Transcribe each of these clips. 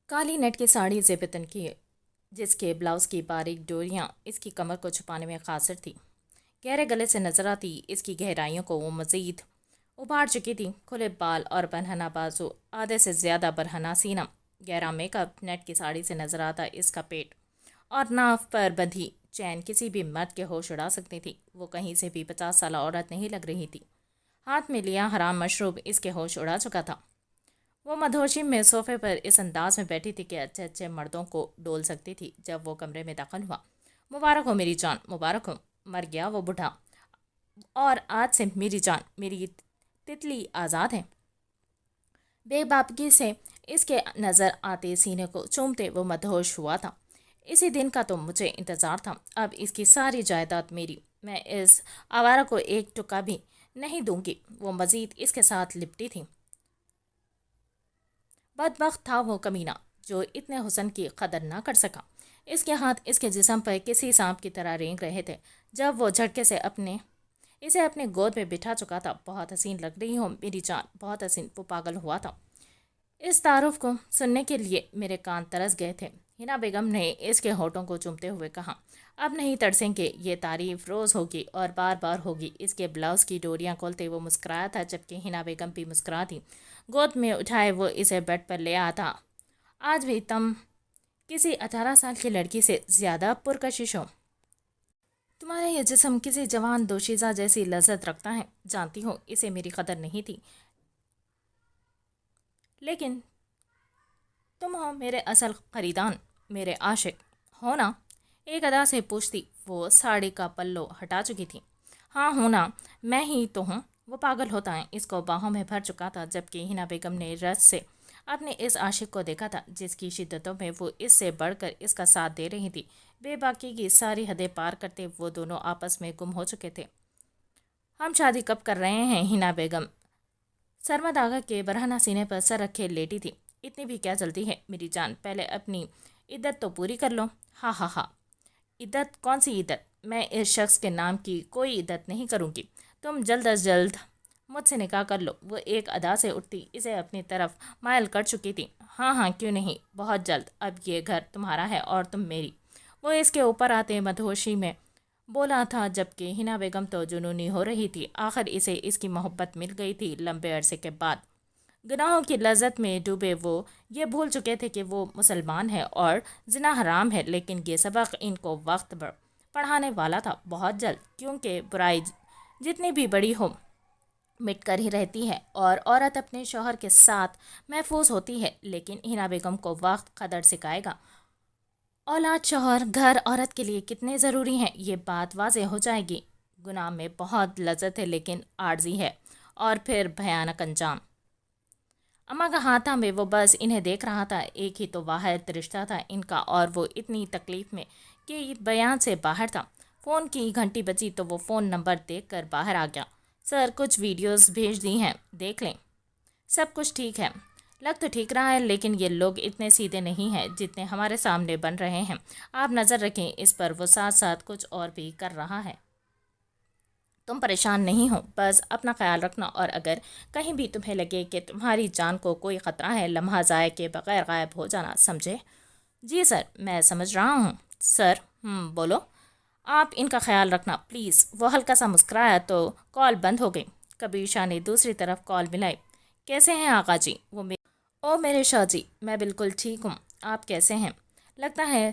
کالی net کی ساڑی زیبتن کی جس کے بلاؤز کی باریک ڈوریاں اس کی کمر کو چھپانے میں قاصر تھی۔ گہرے گلے سے نظر آتی اس کی گہرائیوں کو وہ مزید ابھار چکی تھی۔ کھلے بال اور برہنہ بازو، آدھے سے زیادہ برہنہ سینہ، گہرا میک اپ، نیٹ کی ساڑی سے نظر آتا اس کا پیٹ اور ناف پر بندھی چین کسی بھی مرد کے ہوش اڑا سکتی تھی۔ وہ کہیں سے بھی 50 سالہ عورت نہیں لگ رہی تھی۔ ہاتھ میں لیا حرام مشروب اس کے ہوش اڑا چکا تھا۔ وہ مدہوشی میں صوفے پر اس انداز میں بیٹھی تھی کہ اچھے اچھے مردوں کو ڈول سکتی تھی۔ جب وہ کمرے میں داخل ہوا، مبارک ہو میری جان، مبارک ہو، مر گیا وہ بوڑھا، اور آج سے میری جان، میری تتلی آزاد ہے۔ بے باپگی سے اس کے نظر آتے سینے کو چومتے وہ مدہوش ہوا تھا۔ اسی دن کا تو مجھے انتظار تھا، اب اس کی ساری جائیداد میری، میں اس آوارہ کو ایک ٹکا بھی نہیں دوں گی۔ وہ مزید اس کے ساتھ لپٹی تھی۔ بدبخت تھا وہ کمینہ جو اتنے حسن کی قدر نہ کر سکا۔ اس کے ہاتھ اس کے جسم پر کسی سانپ کی طرح رینگ رہے تھے۔ جب وہ جھٹکے سے اسے اپنے گود میں بٹھا چکا تھا۔ بہت حسین لگ رہی ہو میری جان، بہت حسین۔ وہ پاگل ہوا تھا۔ اس تعارف کو سننے کے لیے میرے کان ترس گئے تھے۔ حنا بیگم نے اس کے ہونٹوں کو چومتے ہوئے کہا، اب نہیں ترسیں گے، یہ تعریف روز ہوگی اور بار بار ہوگی۔ اس کے بلاؤز کی ڈوریاں کھولتے وہ مسکرایا تھا، جبکہ حنا بیگم بھی مسکرا تھی۔ گود میں اٹھائے وہ اسے بیڈ پر لے آتا۔ آج بھی تم کسی 18 سال کی لڑکی سے زیادہ پرکشش ہو۔ تمہارا یہ جسم کسی جوان دوشیزہ جیسی لذت رکھتا ہے۔ جانتی ہو اسے میری قدر نہیں تھی، لیکن تم ہو میرے اصل خریدان، میرے عاشق ہو نا؟ ایک ادا سے پوچھتی وہ ساڑی کا پلو ہٹا چکی تھی۔ ہاں ہوں نا، میں ہی تو ہوں۔ وہ پاگل ہوتا ہے اس کو باہوں میں بھر چکا تھا، جبکہ حنا بیگم نے رس سے اپنے اس عاشق کو دیکھا تھا جس کی شدتوں میں وہ اس سے بڑھ کر اس کا ساتھ دے رہی تھی۔ بے باکی کی ساری حدیں پار کرتے وہ دونوں آپس میں گم ہو چکے تھے۔ ہم شادی کب کر رہے ہیں؟ حنا بیگم سرمد آغا کے برہنہ سینے پر سر رکھے لیٹی تھی۔ اتنی بھی کیا جلدی ہے میری جان، پہلے اپنی عدت تو پوری کر لو۔ ہاں ہاں ہاں، عدت؟ کون سی عدت؟ میں اس شخص کے نام کی کوئی عدت نہیں کروں گی۔ تم جلد از جلد مجھ سے نکاح کر لو۔ وہ ایک ادا سے اٹھتی اسے اپنی طرف مائل کر چکی تھی۔ ہاں ہاں کیوں نہیں، بہت جلد۔ اب یہ گھر تمہارا ہے اور تم میری۔ وہ اس کے اوپر آتے مدہوشی میں بولا تھا، جبکہ حنا بیگم تو جنونی ہو رہی تھی۔ آخر اسے اس کی محبت مل گئی تھی لمبے عرصے کے بعد۔ گناہوں کی لذت میں ڈوبے وہ یہ بھول چکے تھے کہ وہ مسلمان ہے اور زنا حرام ہے، لیکن یہ سبق ان کو وقت پڑھانے والا تھا، بہت جلد، کیونکہ برائی جتنی بھی بڑی ہو مٹ کر ہی رہتی ہے اور عورت اپنے شوہر کے ساتھ محفوظ ہوتی ہے۔ لیکن حنا بیگم کو وقت قدر سکھائے گا۔ اولاد، شوہر، گھر عورت کے لیے کتنے ضروری ہیں، یہ بات واضح ہو جائے گی۔ گناہ میں بہت لذت ہے لیکن عارضی ہے، اور پھر بھیانک انجام۔ اماں کا ہاتھ تھا میں وہ بس انہیں دیکھ رہا تھا۔ ایک ہی تو واحد رشتہ تھا ان کا، اور وہ اتنی تکلیف میں کہ بیان سے باہر تھا۔ فون کی گھنٹی بجی تو وہ فون نمبر دیکھ کر باہر آ گیا۔ سر، کچھ ویڈیوز بھیج دی ہیں، دیکھ لیں۔ سب کچھ ٹھیک ہے، لگ تو ٹھیک رہا ہے، لیکن یہ لوگ اتنے سیدھے نہیں ہیں جتنے ہمارے سامنے بن رہے ہیں۔ آپ نظر رکھیں اس پر، وہ ساتھ ساتھ کچھ اور بھی کر رہا ہے۔ تم پریشان نہیں ہو، بس اپنا خیال رکھنا، اور اگر کہیں بھی تمہیں لگے کہ تمہاری جان کو کوئی خطرہ ہے، لمحہ ضائع کے بغیر غائب ہو جانا، سمجھے؟ جی سر، میں سمجھ رہا ہوں۔ سر، بولو۔ آپ ان کا خیال رکھنا پلیز۔ وہ ہلکا سا مسکرایا تو کال بند ہو گئی۔ کبیر شاہ نے دوسری طرف کال ملائی۔ کیسے ہیں آقا جی؟ او میرے شاہ جی، میں بالکل ٹھیک ہوں، آپ کیسے ہیں؟ لگتا ہے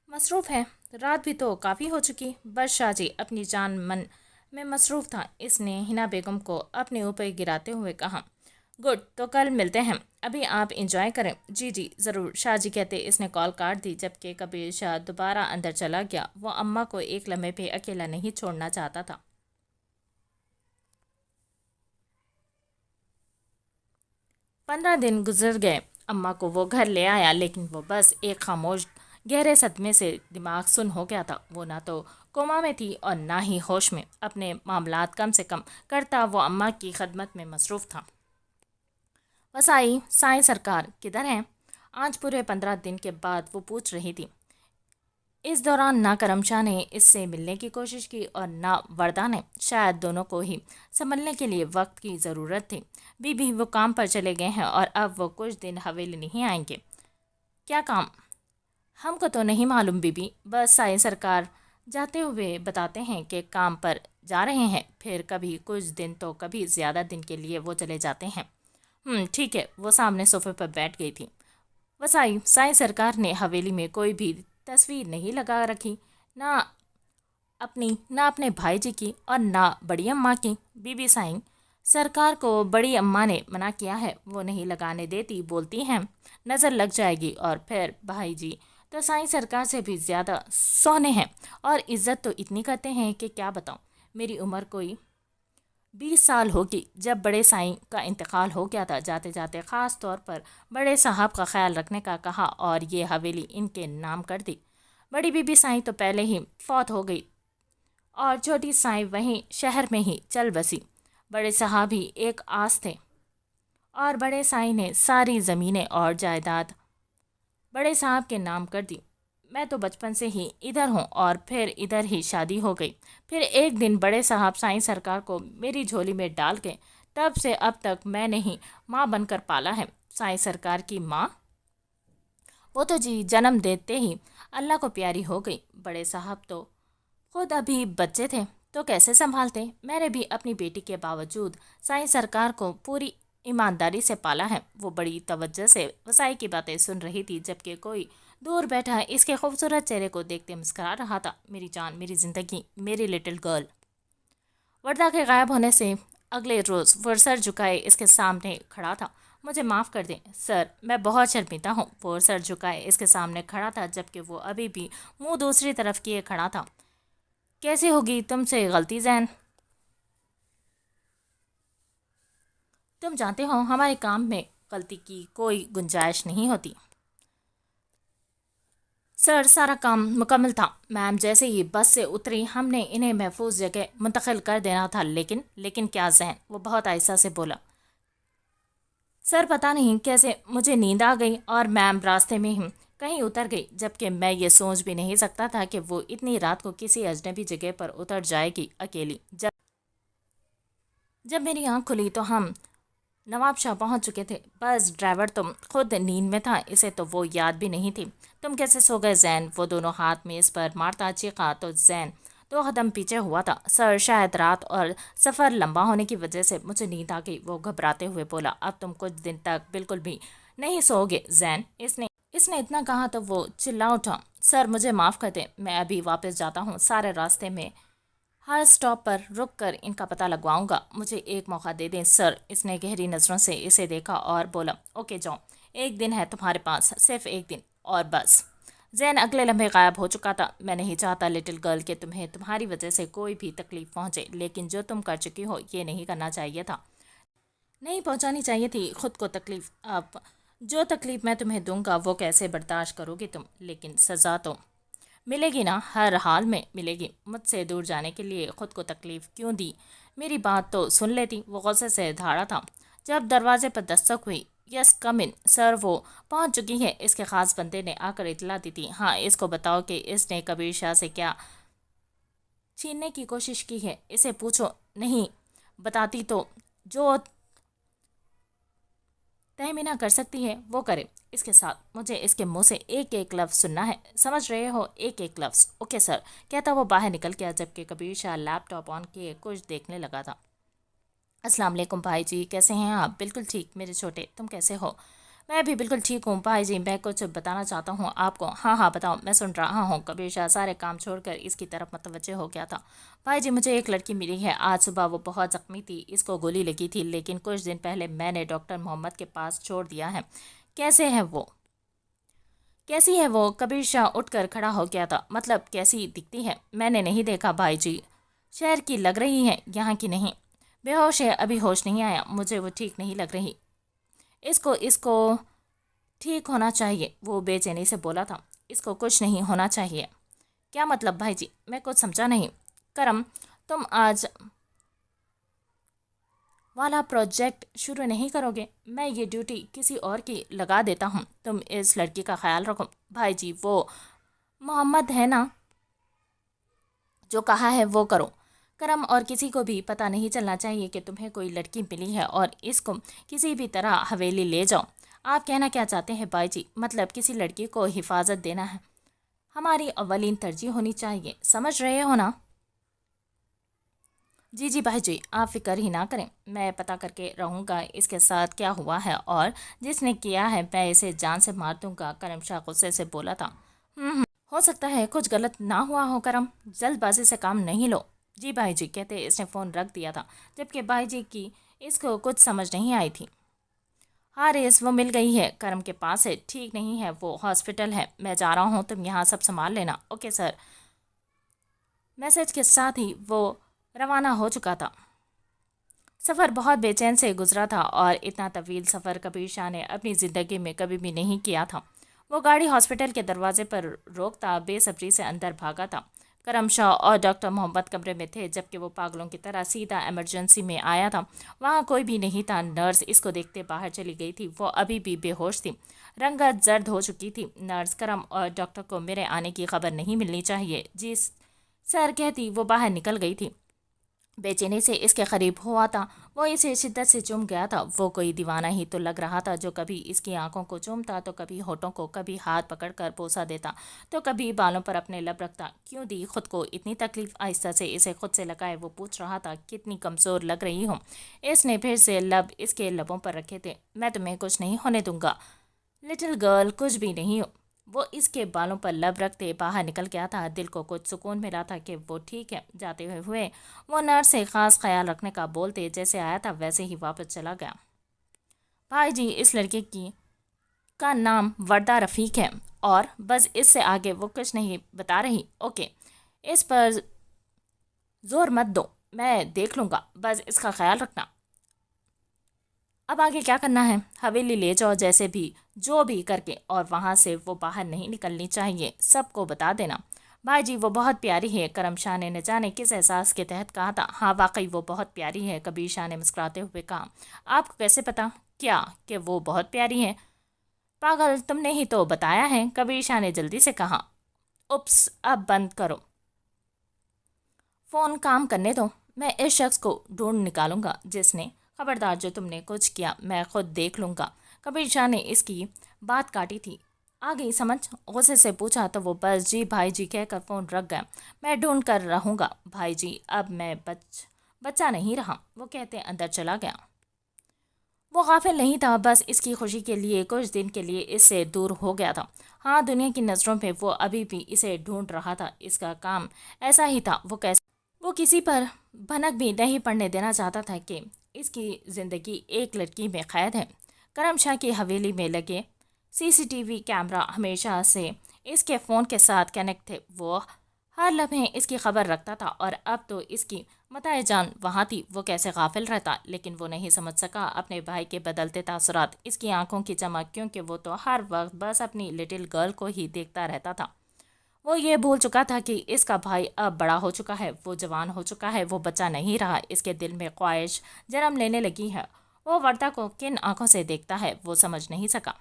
مصروف ہے، رات بھی تو کافی ہو چکی۔ بس شاہ جی اپنی جان من میں مصروف تھا، اس نے حنا بیگم کو اپنے اوپر گراتے ہوئے کہا۔ گڈ، تو کل ملتے ہیں، ابھی آپ انجوائے کریں۔ جی جی ضرور، شاہ جی کہتے اس نے کال کاٹ دی، جبکہ کبیر شاہ دوبارہ اندر چلا گیا۔ وہ اماں کو ایک لمحے بھی اکیلا نہیں چھوڑنا چاہتا تھا۔ 15 دن گزر گئے، اماں کو وہ گھر لے آیا، لیکن وہ بس ایک خاموش گہرے صدمے سے دماغ سن ہو گیا تھا۔ وہ نہ تو کوما میں تھی اور نہ ہی ہوش میں۔ اپنے معاملات کم سے کم کرتا وہ اماں کی خدمت میں مصروف تھا۔ وسائی، سائیں سرکار کدھر ہیں؟ آج پورے 15 دن کے بعد وہ پوچھ رہی تھی۔ اس دوران نہ کرم شاہ نے اس سے ملنے کی کوشش کی اور نہ وردہ نے، شاید دونوں کو ہی سنبھلنے کے لیے وقت کی ضرورت تھی۔ بی وہ کام پر چلے گئے ہیں اور اب وہ کچھ دن حویلی نہیں آئیں گے۔ کیا کام؟ ہم کو تو نہیں معلوم بی، بس سائیں سرکار جاتے ہوئے بتاتے ہیں کہ کام پر جا رہے ہیں، پھر کبھی کچھ دن تو کبھی زیادہ دن کے لیے وہ چلے جاتے ہیں۔ ٹھیک ہے۔ وہ سامنے صوفے پر بیٹھ گئی تھی۔ وسائی سائیں سرکار نے حویلی میں کوئی بھی تصویر نہیں لگا رکھی، نہ اپنی، نہ اپنے بھائی جی کی اور نہ بڑی اماں کی۔ بی سائیں سرکار کو بڑی اماں نے منع کیا ہے، وہ نہیں لگانے دیتی، بولتی ہیں نظر لگ جائے گی، اور پھر بھائی جی تو سائیں سرکار سے بھی زیادہ سونے ہیں اور عزت تو اتنی کرتے ہیں کہ کیا بتاؤں۔ میری عمر کوئی 20 سال ہوگی جب بڑے سائیں کا انتقال ہو گیا تھا۔ جاتے جاتے خاص طور پر بڑے صاحب کا خیال رکھنے کا کہا اور یہ حویلی ان کے نام کر دی۔ بڑی بی سائیں تو پہلے ہی فوت ہو گئی اور چھوٹی سائیں وہیں شہر میں ہی چل بسی۔ بڑے صاحب ہی ایک آس تھے اور بڑے سائیں نے ساری زمینیں اور جائیداد بڑے صاحب کے نام کر دی۔ میں تو بچپن سے ہی ادھر ہوں اور پھر ادھر ہی شادی ہو گئی۔ پھر ایک دن بڑے صاحب سائیں سرکار کو میری جھولی میں ڈال کے تب سے اب تک میں نے ہی ماں بن کر پالا ہے۔ سائیں سرکار کی ماں، وہ تو جی جنم دیتے ہی اللہ کو پیاری ہو گئی۔ بڑے صاحب تو خود ابھی بچے تھے تو کیسے سنبھالتے؟ میں نے بھی اپنی بیٹی کے باوجود سائیں سرکار کو پوری ایمانداری سے پالا ہے۔ وہ بڑی توجہ سے وسائی کی باتیں سن رہی تھی، جبکہ کوئی دور بیٹھا اس کے خوبصورت چہرے کو دیکھتے مسکرا رہا تھا۔ میری جان، میری زندگی، میری لٹل گرل۔ وردہ کے غائب ہونے سے اگلے روز وہ سر جھکائے اس کے سامنے کھڑا تھا۔ مجھے معاف کر دیں سر، میں بہت شرمندہ ہوں۔ وہ سر جھکائے اس کے سامنے کھڑا تھا، جبکہ وہ ابھی بھی منہ دوسری طرف کیے کھڑا تھا۔ کیسی ہوگی تم سے غلطی زین؟ تم جانتے ہو ہمارے کام میں غلطی کی کوئی گنجائش نہیں ہوتی۔ سر، سارا کام مکمل تھا۔ میم جیسے ہی بس سے اتری ہم نے انہیں محفوظ جگہ منتقل کر دینا تھا، لیکن کیا زین؟ وہ بہت آہستہ سے بولا۔ سر پتہ نہیں کیسے مجھے نیند آ گئی اور میم راستے میں ہی کہیں اتر گئی، جبکہ میں یہ سوچ بھی نہیں سکتا تھا کہ وہ اتنی رات کو کسی اجنبی جگہ پر اتر جائے گی اکیلی۔ جب میری آنکھ کھلی تو ہم نواب شاہ پہنچ چکے تھے۔ بس ڈرائیور تو خود نیند میں تھا، اسے تو وہ یاد بھی نہیں تھی۔ تم کیسے سو گئے زین؟ وہ دونوں ہاتھ میز پر مارتا چیخا تو زین 2 قدم پیچھے ہوا تھا۔ سر، شاید رات اور سفر لمبا ہونے کی وجہ سے مجھے نیند آ گئی، وہ گھبراتے ہوئے بولا۔ اب تم کچھ دن تک بالکل بھی نہیں سو گے زین؟ اس نے اتنا کہا تو وہ چلا اٹھا۔ سر مجھے معاف کر دیں، میں ابھی واپس جاتا ہوں، سارے راستے میں ہر سٹاپ پر رک کر ان کا پتہ لگواؤں گا، مجھے ایک موقع دے دیں سر۔ اس نے گہری نظروں سے اسے دیکھا اور بولا، اوکے جاؤ، ایک دن ہے تمہارے پاس، صرف ایک دن، اور بس۔ زین اگلے لمحے غائب ہو چکا تھا۔ میں نہیں چاہتا لٹل گرل کہ تمہیں تمہاری وجہ سے کوئی بھی تکلیف پہنچے، لیکن جو تم کر چکی ہو یہ نہیں کرنا چاہیے تھا، نہیں پہنچانی چاہیے تھی خود کو تکلیف۔ اب جو تکلیف میں تمہیں دوں گا وہ کیسے برداشت کرو گی تم؟ لیکن سزا تو ملے گی نا، ہر حال میں ملے گی۔ مجھ سے دور جانے کے لیے خود کو تکلیف کیوں دی؟ میری بات تو سن لیتی۔ وہ غصے سے دھاڑا تھا جب دروازے پر دستک ہوئی۔ یس کم ان سر، وہ پہنچ چکی ہے، اس کے خاص بندے نے آ کر اطلاع دی تھی۔ ہاں، اس کو بتاؤ کہ اس نے کبیر شاہ سے کیا چھیننے کی کوشش کی ہے، اسے پوچھو۔ نہیں بتاتی تو جو تہمینہ کر سکتی ہے وہ کرے، اس کے ساتھ مجھے اس کے منہ سے ایک ایک لفظ سننا ہے، سمجھ رہے ہو؟ ایک ایک لفظ۔ اوکے سر، کہتا وہ باہر نکل گیا، جبکہ کبیر شاہ لیپ ٹاپ آن کیے کچھ دیکھنے لگا تھا۔ السلام علیکم بھائی جی، کیسے ہیں آپ؟ بالکل ٹھیک میرے چھوٹے، تم کیسے ہو؟ میں بھی بالکل ٹھیک ہوں بھائی جی، میں کچھ بتانا چاہتا ہوں آپ کو۔ ہاں بتاؤ، میں سن رہا ہوں۔ کبیر شاہ سارے کام چھوڑ کر اس کی طرف متوجہ ہو گیا تھا۔ بھائی جی، مجھے ایک لڑکی ملی ہے، آج صبح وہ بہت زخمی تھی، اس کو گولی لگی تھی، لیکن کچھ دن پہلے میں نے ڈاکٹر محمد کے پاس چھوڑ دیا ہے۔ کیسے ہے وہ؟ کیسی ہے وہ؟ کبیر شاہ اٹھ کر کھڑا ہو گیا تھا۔ مطلب کیسی دکھتی ہے؟ میں نے نہیں دیکھا بھائی جی، شہر کی لگ رہی ہے، یہاں کی نہیں۔ بے ہوش ہے، ابھی ہوش نہیں آیا، مجھے وہ ٹھیک نہیں لگ رہی۔ اس کو ٹھیک ہونا چاہیے، وہ بے چینی سے بولا تھا۔ اس کو کچھ نہیں ہونا چاہیے؟ کیا مطلب بھائی جی؟ میں کچھ سمجھا نہیں۔ کرم، تم آج والا پروجیکٹ شروع نہیں کرو گے؟ میں یہ ڈیوٹی کسی اور کی لگا دیتا ہوں، تم اس لڑکی کا خیال رکھو۔ بھائی جی، وہ محمد ہے نا، جو کہا ہے وہ کرو۔ کرم اور کسی کو بھی پتہ نہیں چلنا چاہیے کہ تمہیں کوئی لڑکی ملی ہے اور اس کو کسی بھی طرح حویلی لے جاؤ۔ آپ کہنا کیا چاہتے ہیں بائی جی؟ مطلب کسی لڑکی کو حفاظت دینا ہے ہماری اولین ترجیح ہونی چاہیے، سمجھ رہے ہو نا؟ جی جی بھائی جی، آپ فکر ہی نہ کریں، میں پتہ کر کے رہوں گا اس کے ساتھ کیا ہوا ہے، اور جس نے کیا ہے میں اسے جان سے مار دوں گا، کرم شاہ غصے سے بولا تھا۔ ہو سکتا ہے کچھ غلط نہ ہوا ہو کرم، جلد بازی سے کام نہیں لو۔ جی بھائی جی کہتے اس نے فون رکھ دیا تھا، جبکہ بھائی جی کی اس کو کچھ سمجھ نہیں آئی تھی۔ حارث وہ مل گئی ہے، کرم کے پاس ہے، ٹھیک نہیں ہے، وہ ہاسپٹل ہے، میں جا رہا ہوں، تم یہاں سب سنبھال لینا۔ Okay sir. میسج کے ساتھ ہی وہ روانہ ہو چکا تھا۔ سفر بہت بے چین سے گزرا تھا، اور اتنا طویل سفر کبیر شاہ نے اپنی زندگی میں کبھی بھی نہیں کیا تھا۔ وہ گاڑی ہاسپٹل کے دروازے پر روکتا بے صبری سے اندر بھاگا تھا۔ کرم شاہ اور ڈاکٹر محمد کمرے میں تھے، جبکہ وہ پاگلوں کی طرح سیدھا ایمرجنسی میں آیا تھا۔ وہاں کوئی بھی نہیں تھا۔ نرس اس کو دیکھتے باہر چلی گئی تھی، وہ ابھی بھی بے ہوش تھی، رنگت زرد ہو چکی تھی۔ نرس، کرم اور ڈاکٹر کو میرے آنے کی خبر نہیں ملنی چاہیے۔ جی سر کہتی وہ باہر نکل گئی تھی۔ بے چینی سے اس کے قریب ہوا تھا، وہ اسے شدت سے چوم گیا تھا۔ وہ کوئی دیوانہ ہی تو لگ رہا تھا، جو کبھی اس کی آنکھوں کو چومتا تو کبھی ہونٹوں کو، کبھی ہاتھ پکڑ کر بوسہ دیتا تو کبھی بالوں پر اپنے لب رکھتا۔ کیوں دی خود کو اتنی تکلیف؟ آہستہ سے اسے خود سے لگائے وہ پوچھ رہا تھا، کتنی کمزور لگ رہی ہوں۔ اس نے پھر سے لب اس کے لبوں پر رکھے تھے۔ میں تمہیں کچھ نہیں ہونے دوں گا لٹل گرل، کچھ بھی نہیں ہو۔ وہ اس کے بالوں پر لب رکھتے باہر نکل گیا تھا۔ دل کو کچھ سکون ملا تھا کہ وہ ٹھیک ہے۔ جاتے ہوئے وہ نرس سے خاص خیال رکھنے کا بولتے، جیسے آیا تھا ویسے ہی واپس چلا گیا۔ بھائی جی اس لڑکی کا نام وردہ رفیق ہے، اور بس اس سے آگے وہ کچھ نہیں بتا رہی۔ اوکے، اس پر زور مت دو، میں دیکھ لوں گا، بس اس کا خیال رکھنا۔ اب آگے کیا کرنا ہے؟ حویلی لے جاؤ جیسے بھی، جو بھی کر کے، اور وہاں سے وہ باہر نہیں نکلنی چاہیے، سب کو بتا دینا۔ بھائی جی وہ بہت پیاری ہے، کرم شاہ نے نہ جانے کس احساس کے تحت کہا تھا۔ ہاں واقعی وہ بہت پیاری ہے، کبیر شاہ نے مسکراتے ہوئے کہا۔ آپ کو کیسے پتا؟ کیا کہ وہ بہت پیاری ہے؟ پاگل، تم نے ہی تو بتایا ہے، کبیر شاہ نے جلدی سے کہا۔ اپس، اب بند کرو فون، کام کرنے دو، میں اس شخص کو ڈھونڈ نکالوں گا جس نے، خبردار جو تم نے کچھ کیا میں خود دیکھ لوں گا۔ کبیر شاہ نے اس کی بات کاٹی تھی۔ آ گئی سمجھ؟ غصے سے پوچھا تو وہ بس جی بھائی جی کہہ کر فون رکھ گیا۔ میں ڈھونڈ کر رہوں گا بھائی جی، اب میں بچہ نہیں رہا، وہ کہتے اندر چلا گیا۔ وہ غافل نہیں تھا، بس اس کی خوشی کے لیے کچھ دن کے لیے اس سے دور ہو گیا تھا۔ ہاں دنیا کی نظروں میں وہ ابھی بھی اسے ڈھونڈ رہا تھا۔ اس کا کام ایسا ہی تھا، وہ کسی پر بھنک بھی نہیں پڑنے دینا چاہتا تھا کہ اس کی زندگی ایک لڑکی میں قید ہے۔ کرم شاہ کی حویلی میں لگے سی سی ٹی وی کیمرہ ہمیشہ سے اس کے فون کے ساتھ کنیکٹ تھے۔ وہ ہر لمحے اس کی خبر رکھتا تھا، اور اب تو اس کی متاع جان وہاں تھی، وہ کیسے غافل رہتا؟ لیکن وہ نہیں سمجھ سکا اپنے بھائی کے بدلتے تاثرات، اس کی آنکھوں کی چمک، کیونکہ وہ تو ہر وقت بس اپنی لٹل گرل کو ہی دیکھتا رہتا تھا۔ وہ یہ بھول چکا تھا کہ اس کا بھائی اب بڑا ہو چکا ہے، وہ جوان ہو چکا ہے، وہ بچہ نہیں رہا۔ اس کے دل میں خواہش جنم لینے لگی ہے۔ وہ وردہ کو کن آنکھوں سے دیکھتا ہے وہ سمجھ نہیں سکا۔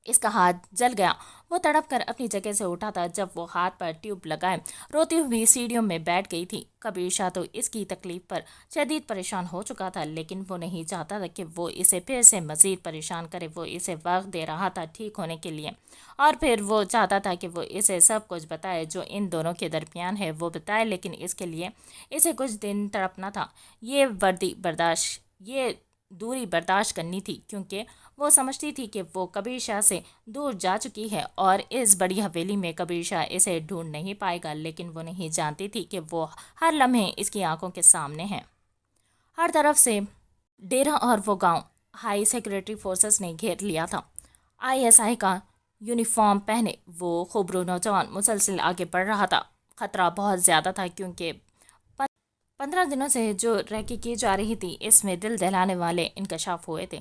اس کا ہاتھ جل گیا۔ وہ تڑپ کر اپنی جگہ سے اٹھا تھا جب وہ ہاتھ پر ٹیوب لگائے روتی ہوئی سیڑھیوں میں بیٹھ گئی تھی۔ کبیر شاہ تو اس کی تکلیف پر شدید پریشان ہو چکا تھا، لیکن وہ نہیں چاہتا تھا کہ وہ اسے پھر سے مزید پریشان کرے۔ وہ اسے وقت دے رہا تھا ٹھیک ہونے کے لیے، اور پھر وہ چاہتا تھا کہ وہ اسے سب کچھ بتائے جو ان دونوں کے درمیان ہے، وہ بتائے، لیکن اس کے لیے اسے کچھ دن تڑپنا تھا، یہ دوری برداشت کرنی تھی، کیونکہ وہ سمجھتی تھی کہ وہ کبیر شاہ سے دور جا چکی ہے، اور اس بڑی حویلی میں کبیر شاہ اسے ڈھونڈ نہیں پائے گا، لیکن وہ نہیں جانتی تھی کہ وہ ہر لمحے اس کی آنکھوں کے سامنے ہے۔ ہر طرف سے ڈیرا اور وہ گاؤں ہائی سیکورٹی فورسز نے گھیر لیا تھا۔ آئی ایس آئی کا یونیفارم پہنے وہ خوبرو نوجوان مسلسل آگے بڑھ رہا تھا۔ خطرہ بہت زیادہ تھا، کیونکہ 15 دنوں سے جو ریکی کی جا رہی تھی اس میں دل دہلانے والے انکشاف ہوئے تھے۔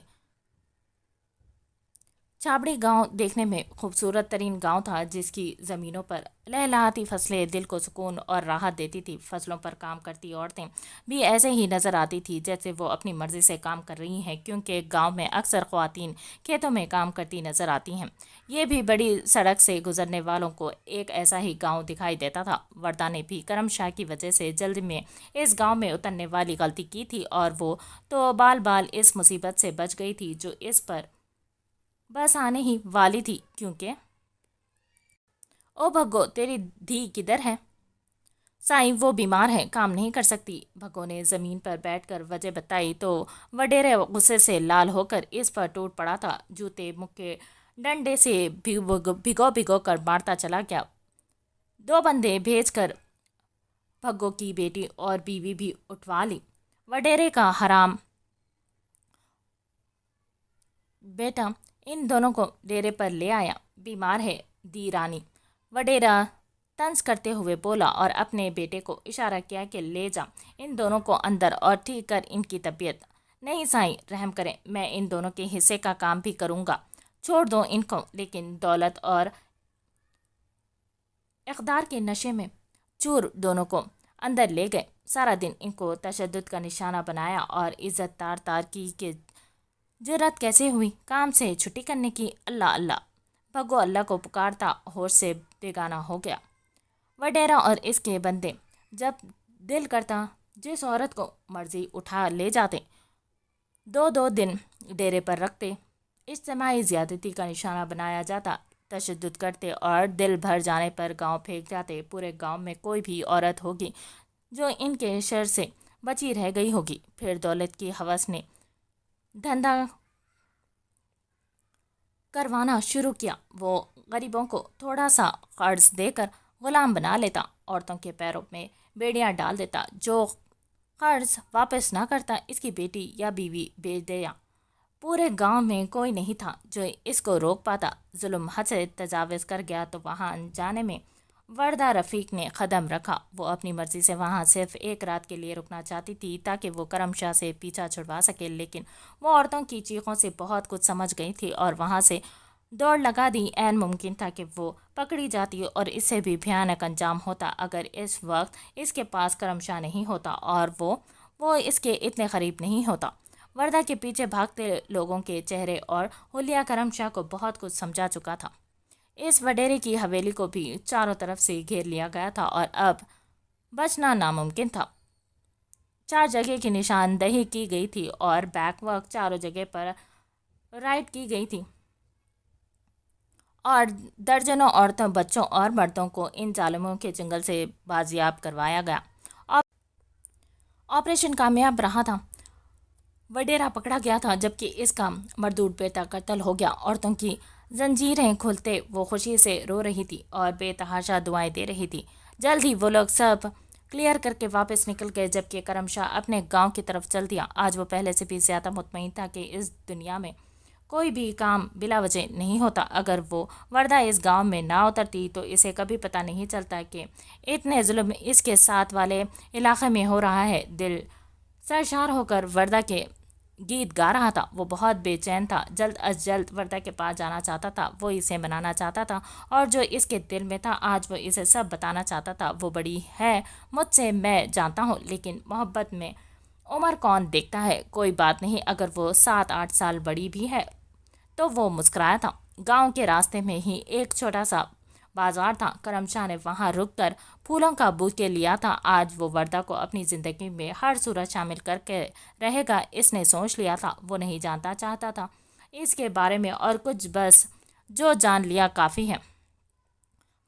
چھابڑی گاؤں دیکھنے میں خوبصورت ترین گاؤں تھا، جس کی زمینوں پر لہلہاتی فصلیں دل کو سکون اور راحت دیتی تھی۔ فصلوں پر کام کرتی عورتیں بھی ایسے ہی نظر آتی تھی جیسے وہ اپنی مرضی سے کام کر رہی ہیں، کیونکہ گاؤں میں اکثر خواتین کھیتوں میں کام کرتی نظر آتی ہیں۔ یہ بھی بڑی سڑک سے گزرنے والوں کو ایک ایسا ہی گاؤں دکھائی دیتا تھا۔ وردہ نے بھی کرم شاہ کی وجہ سے جلدی میں اس گاؤں میں اترنے والی غلطی کی تھی، اور وہ تو بال بال اس مصیبت سے بچ گئی تھی جو اس پر بس آنے ہی والی تھی، کیونکہ او بھگو، تیری دھی کدھر ہے؟ سائیں، وہ بیمار ہے، کام نہیں کر سکتی۔ بھگو نے زمین پر بیٹھ کر وجہ بتائی تو وڈیرے غصے سے لال ہو کر اس پر ٹوٹ پڑا تھا۔ جوتے مکے ڈنڈے سے بھگو کر مارتا چلا گیا۔ 2 بندے بھیج کر بھگو کی بیٹی اور بیوی بھی اٹھوا لی۔ وڈیرے کا حرام بیٹا ان دونوں کو ڈیرے پر لے آیا، بیمار ہے دی رانی، وڈیرا طنز کرتے ہوئے بولا اور اپنے بیٹے کو اشارہ کیا کہ لے جا ان دونوں کو اندر اور ٹھیک کر ان کی طبیعت۔ نہیں سائیں، رحم کریں، میں ان دونوں کے حصے کا کام بھی کروں گا، چھوڑ دو ان کو۔ لیکن دولت اور اقدار کے نشے میں چور دونوں کو اندر لے گئے۔ سارا دن ان کو تشدد کا نشانہ بنایا اور عزت تار تار کی کہ جرأت کیسے ہوئی کام سے چھٹی کرنے کی۔ اللہ اللہ، بھگو اللہ کو پکارتا ہوش سے بیگانہ ہو گیا۔ وڈیرا اور اس کے بندے جب دل کرتا جس عورت کو مرضی اٹھا لے جاتے، 2 دن ڈیرے پر رکھتے، اجتماعی زیادتی کا نشانہ بنایا جاتا، تشدد کرتے اور دل بھر جانے پر گاؤں پھینک جاتے۔ پورے گاؤں میں کوئی بھی عورت ہوگی جو ان کے شر سے بچی رہ گئی ہوگی۔ پھر دولت کی ہوس نے دھندا کروانا شروع کیا۔ وہ غریبوں کو تھوڑا سا قرض دے کر غلام بنا لیتا، عورتوں کے پیروں میں بیڑیاں ڈال دیتا، جو قرض واپس نہ کرتا اس کی بیٹی یا بیوی بیچ دیا۔ پورے گاؤں میں کوئی نہیں تھا جو اس کو روک پاتا۔ ظلم حد سے تجاوز کر گیا تو وہاں جانے میں وردہ رفیق نے قدم رکھا۔ وہ اپنی مرضی سے وہاں صرف 1 رات کے لیے رکنا چاہتی تھی تاکہ وہ کرم شاہ سے پیچھا چھڑوا سکے، لیکن وہ عورتوں کی چیخوں سے بہت کچھ سمجھ گئی تھی اور وہاں سے دوڑ لگا دی۔ عین ممکن تھا کہ وہ پکڑی جاتی اور اس سے بھی بھیانک انجام ہوتا اگر اس وقت اس کے پاس کرم شاہ نہیں ہوتا اور وہ اس کے اتنے قریب نہیں ہوتا۔ وردہ کے پیچھے بھاگتے لوگوں کے چہرے اور حلیہ کرم شاہ کو بہت کچھ سمجھا چکا تھا۔ اس وڈیرے کی حویلی کو بھی چاروں طرف سے گھیر لیا گیا تھا اور اب بچنا ناممکن تھا۔ 4 جگہ کی نشاندہی کی گئی تھی اور بیک وقت چاروں جگہ پر رائڈ کی گئی تھی اور درجنوں عورتوں، بچوں اور مردوں کو ان ظالموں کے چنگل سے بازیاب کروایا گیا۔ آپریشن کامیاب رہا تھا۔ وڈیرا پکڑا گیا تھا جبکہ اس کا مردود بیٹا قتل ہو گیا۔ عورتوں کی زنجیریں کھلتے وہ خوشی سے رو رہی تھی اور بے تحاشا دعائیں دے رہی تھی۔ جلد ہی وہ لوگ سب کلیئر کر کے واپس نکل گئے جبکہ کرم شاہ اپنے گاؤں کی طرف چل دیا۔ آج وہ پہلے سے بھی زیادہ مطمئن تھا کہ اس دنیا میں کوئی بھی کام بلا وجہ نہیں ہوتا۔ اگر وہ وردہ اس گاؤں میں نہ اترتی تو اسے کبھی پتہ نہیں چلتا کہ اتنے ظلم اس کے ساتھ والے علاقے میں ہو رہا ہے۔ دل سرشار ہو کر وردہ کے گیت گا رہا تھا۔ وہ بہت بے چین تھا، جلد از جلد وردہ کے پاس جانا چاہتا تھا۔ وہ اسے منانا چاہتا تھا اور جو اس کے دل میں تھا آج وہ اسے سب بتانا چاہتا تھا۔ وہ بڑی ہے مجھ سے، میں جانتا ہوں، لیکن محبت میں عمر کون دیکھتا ہے؟ کوئی بات نہیں، اگر وہ 7-8 سال بڑی بھی ہے۔ تو وہ مسکرایا تھا۔ گاؤں کے راستے میں ہی ایک چھوٹا سا بازار تھا۔ کرم شاہ نے وہاں رک کر پھولوں کا بوکے لیا تھا۔ آج وہ وردہ کو اپنی زندگی میں ہر صورت شامل کر کے رہے گا، اس نے سوچ لیا تھا۔ وہ نہیں جانتا چاہتا تھا اس کے بارے میں اور کچھ، بس جو جان لیا کافی ہے۔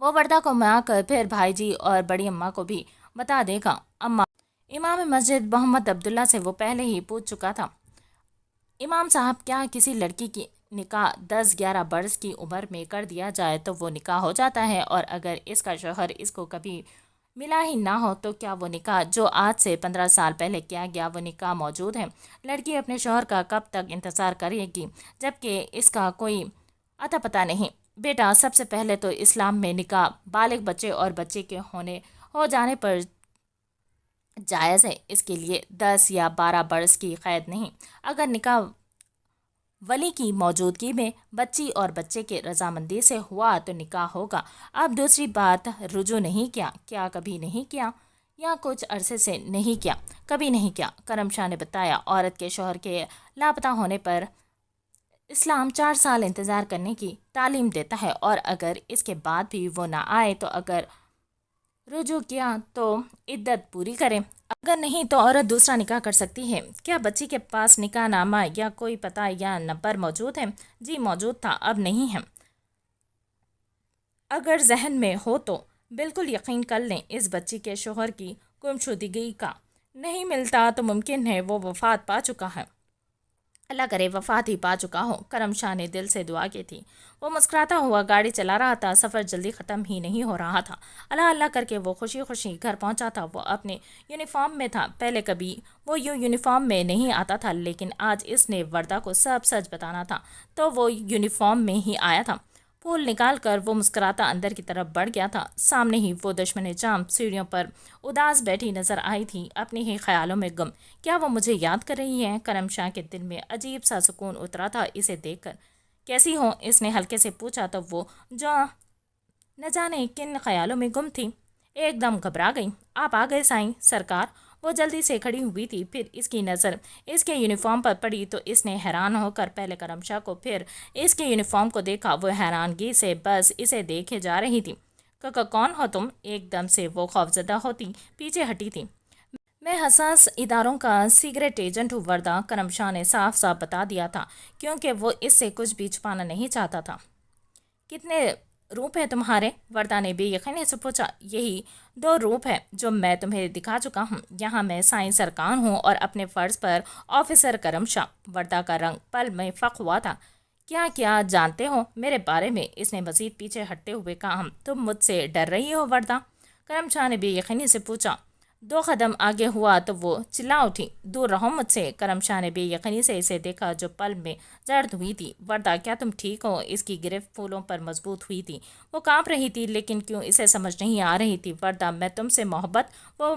وہ وردہ کو منا کر پھر بھائی جی اور بڑی اماں کو بھی بتا دے گا۔ اماں، امام مسجد محمد عبداللہ سے وہ پہلے ہی پوچھ چکا تھا۔ امام صاحب، کیا کسی لڑکی کی نکاح 10-11 برس کی عمر میں کر دیا جائے تو وہ نکاح ہو جاتا ہے، اور اگر اس کا شوہر اس کو کبھی ملا ہی نہ ہو تو کیا وہ نکاح جو آج سے 15 سال پہلے کیا گیا وہ نکاح موجود ہے؟ لڑکی اپنے شوہر کا کب تک انتظار کرے گی جبکہ اس کا کوئی اتا پتہ نہیں؟ بیٹا، سب سے پہلے تو اسلام میں نکاح بالغ بچے اور بچے کے ہو جانے پر جائز ہے۔ اس کے لیے 10 یا 12 برس کی قید نہیں۔ اگر نکاح ولی کی موجودگی میں بچی اور بچے کے رضامندی سے ہوا تو نکاح ہوگا۔ اب دوسری بات، رجوع نہیں کیا؟ کیا کبھی نہیں کیا؟ یا کچھ عرصے سے نہیں کیا؟ کبھی نہیں کیا، کرم شاہ نے بتایا۔ عورت کے شوہر کے لاپتہ ہونے پر اسلام 4 سال انتظار کرنے کی تعلیم دیتا ہے، اور اگر اس کے بعد بھی وہ نہ آئے تو اگر رجوع کیا تو عدت پوری کرے، اگر نہیں تو عورت دوسرا نکاح کر سکتی ہے۔ کیا بچی کے پاس نکاح نامہ یا کوئی پتہ یا نمبر موجود ہے؟ جی موجود تھا، اب نہیں ہے۔ اگر ذہن میں ہو تو بالکل یقین کر لیں اس بچی کے شوہر کی گمشدگی کا۔ نہیں ملتا تو ممکن ہے وہ وفات پا چکا ہے۔ اللہ کرے وفات ہی پا چکا ہو، کرم شاہ نے دل سے دعا کی تھی۔ وہ مسکراتا ہوا گاڑی چلا رہا تھا، سفر جلدی ختم ہی نہیں ہو رہا تھا۔ اللہ اللہ کر کے وہ خوشی خوشی گھر پہنچا تھا۔ وہ اپنے یونیفارم میں تھا، پہلے کبھی وہ یونیفارم میں نہیں آتا تھا، لیکن آج اس نے وردہ کو سب سچ بتانا تھا تو وہ یونیفارم میں ہی آیا تھا۔ پھول نکال کر وہ مسکراتا اندر کی طرف بڑھ گیا تھا۔ سامنے ہی وہ دشمن جام سیڑھیوں پر اداس بیٹھی نظر آئی تھی، اپنے ہی خیالوں میں گم۔ کیا وہ مجھے یاد کر رہی ہے؟ کرم شاہ کے دل میں عجیب سا سکون اترا تھا اسے دیکھ کر۔ کیسی ہو؟ اس نے ہلکے سے پوچھا تو وہ جو نہ جانے کن خیالوں میں گم تھی ایک دم گھبرا گئی۔ آپ آ گئے سائیں سرکار۔ وہ جلدی سے کھڑی ہوئی تھی، پھر اس کی نظر اس کے یونیفارم پر پڑی تو اس نے حیران ہو کر پہلے کرم شاہ کو پھر اس کے یونیفارم کو دیکھا۔ وہ حیرانگی سے بس اسے دیکھے جا رہی تھی۔ کون ہو تم؟ ایک دم سے وہ خوفزدہ ہوتی پیچھے ہٹی تھی۔ میں حساس اداروں کا سیکرٹ ایجنٹ ہوں وردہ، کرم شاہ نے صاف صاف بتا دیا تھا، کیونکہ وہ اس سے کچھ بھی چھپانا نہیں چاہتا تھا۔ کتنے روپ ہیں تمہارے؟ وردہ نے بے یقینی سے پوچھا۔ یہی 2 روپ ہیں جو میں تمہیں دکھا چکا ہوں۔ یہاں میں سائیں سرکار ہوں اور اپنے فرض پر آفیسر کرم شاہ۔ وردہ کا رنگ پل میں فق ہوا تھا۔ کیا جانتے ہو میرے بارے میں؟ اس نے مزید پیچھے ہٹتے ہوئے کہا۔ تم مجھ سے ڈر رہی ہو وردہ؟ کرم شاہ نے بے یقینی سے پوچھا۔ 2 قدم آگے ہوا تو وہ چلا اٹھی۔ دور رہو مجھ سے۔ کرم شاہ نے بے یقینی سے اسے دیکھا جو پل میں زرد ہوئی تھی۔ وردہ کیا تم ٹھیک ہو؟ اس کی گرفت پھولوں پر مضبوط ہوئی تھی۔ وہ کانپ رہی تھی لیکن کیوں اسے سمجھ نہیں آ رہی تھی۔ وردہ میں تم سے محبت۔ وہ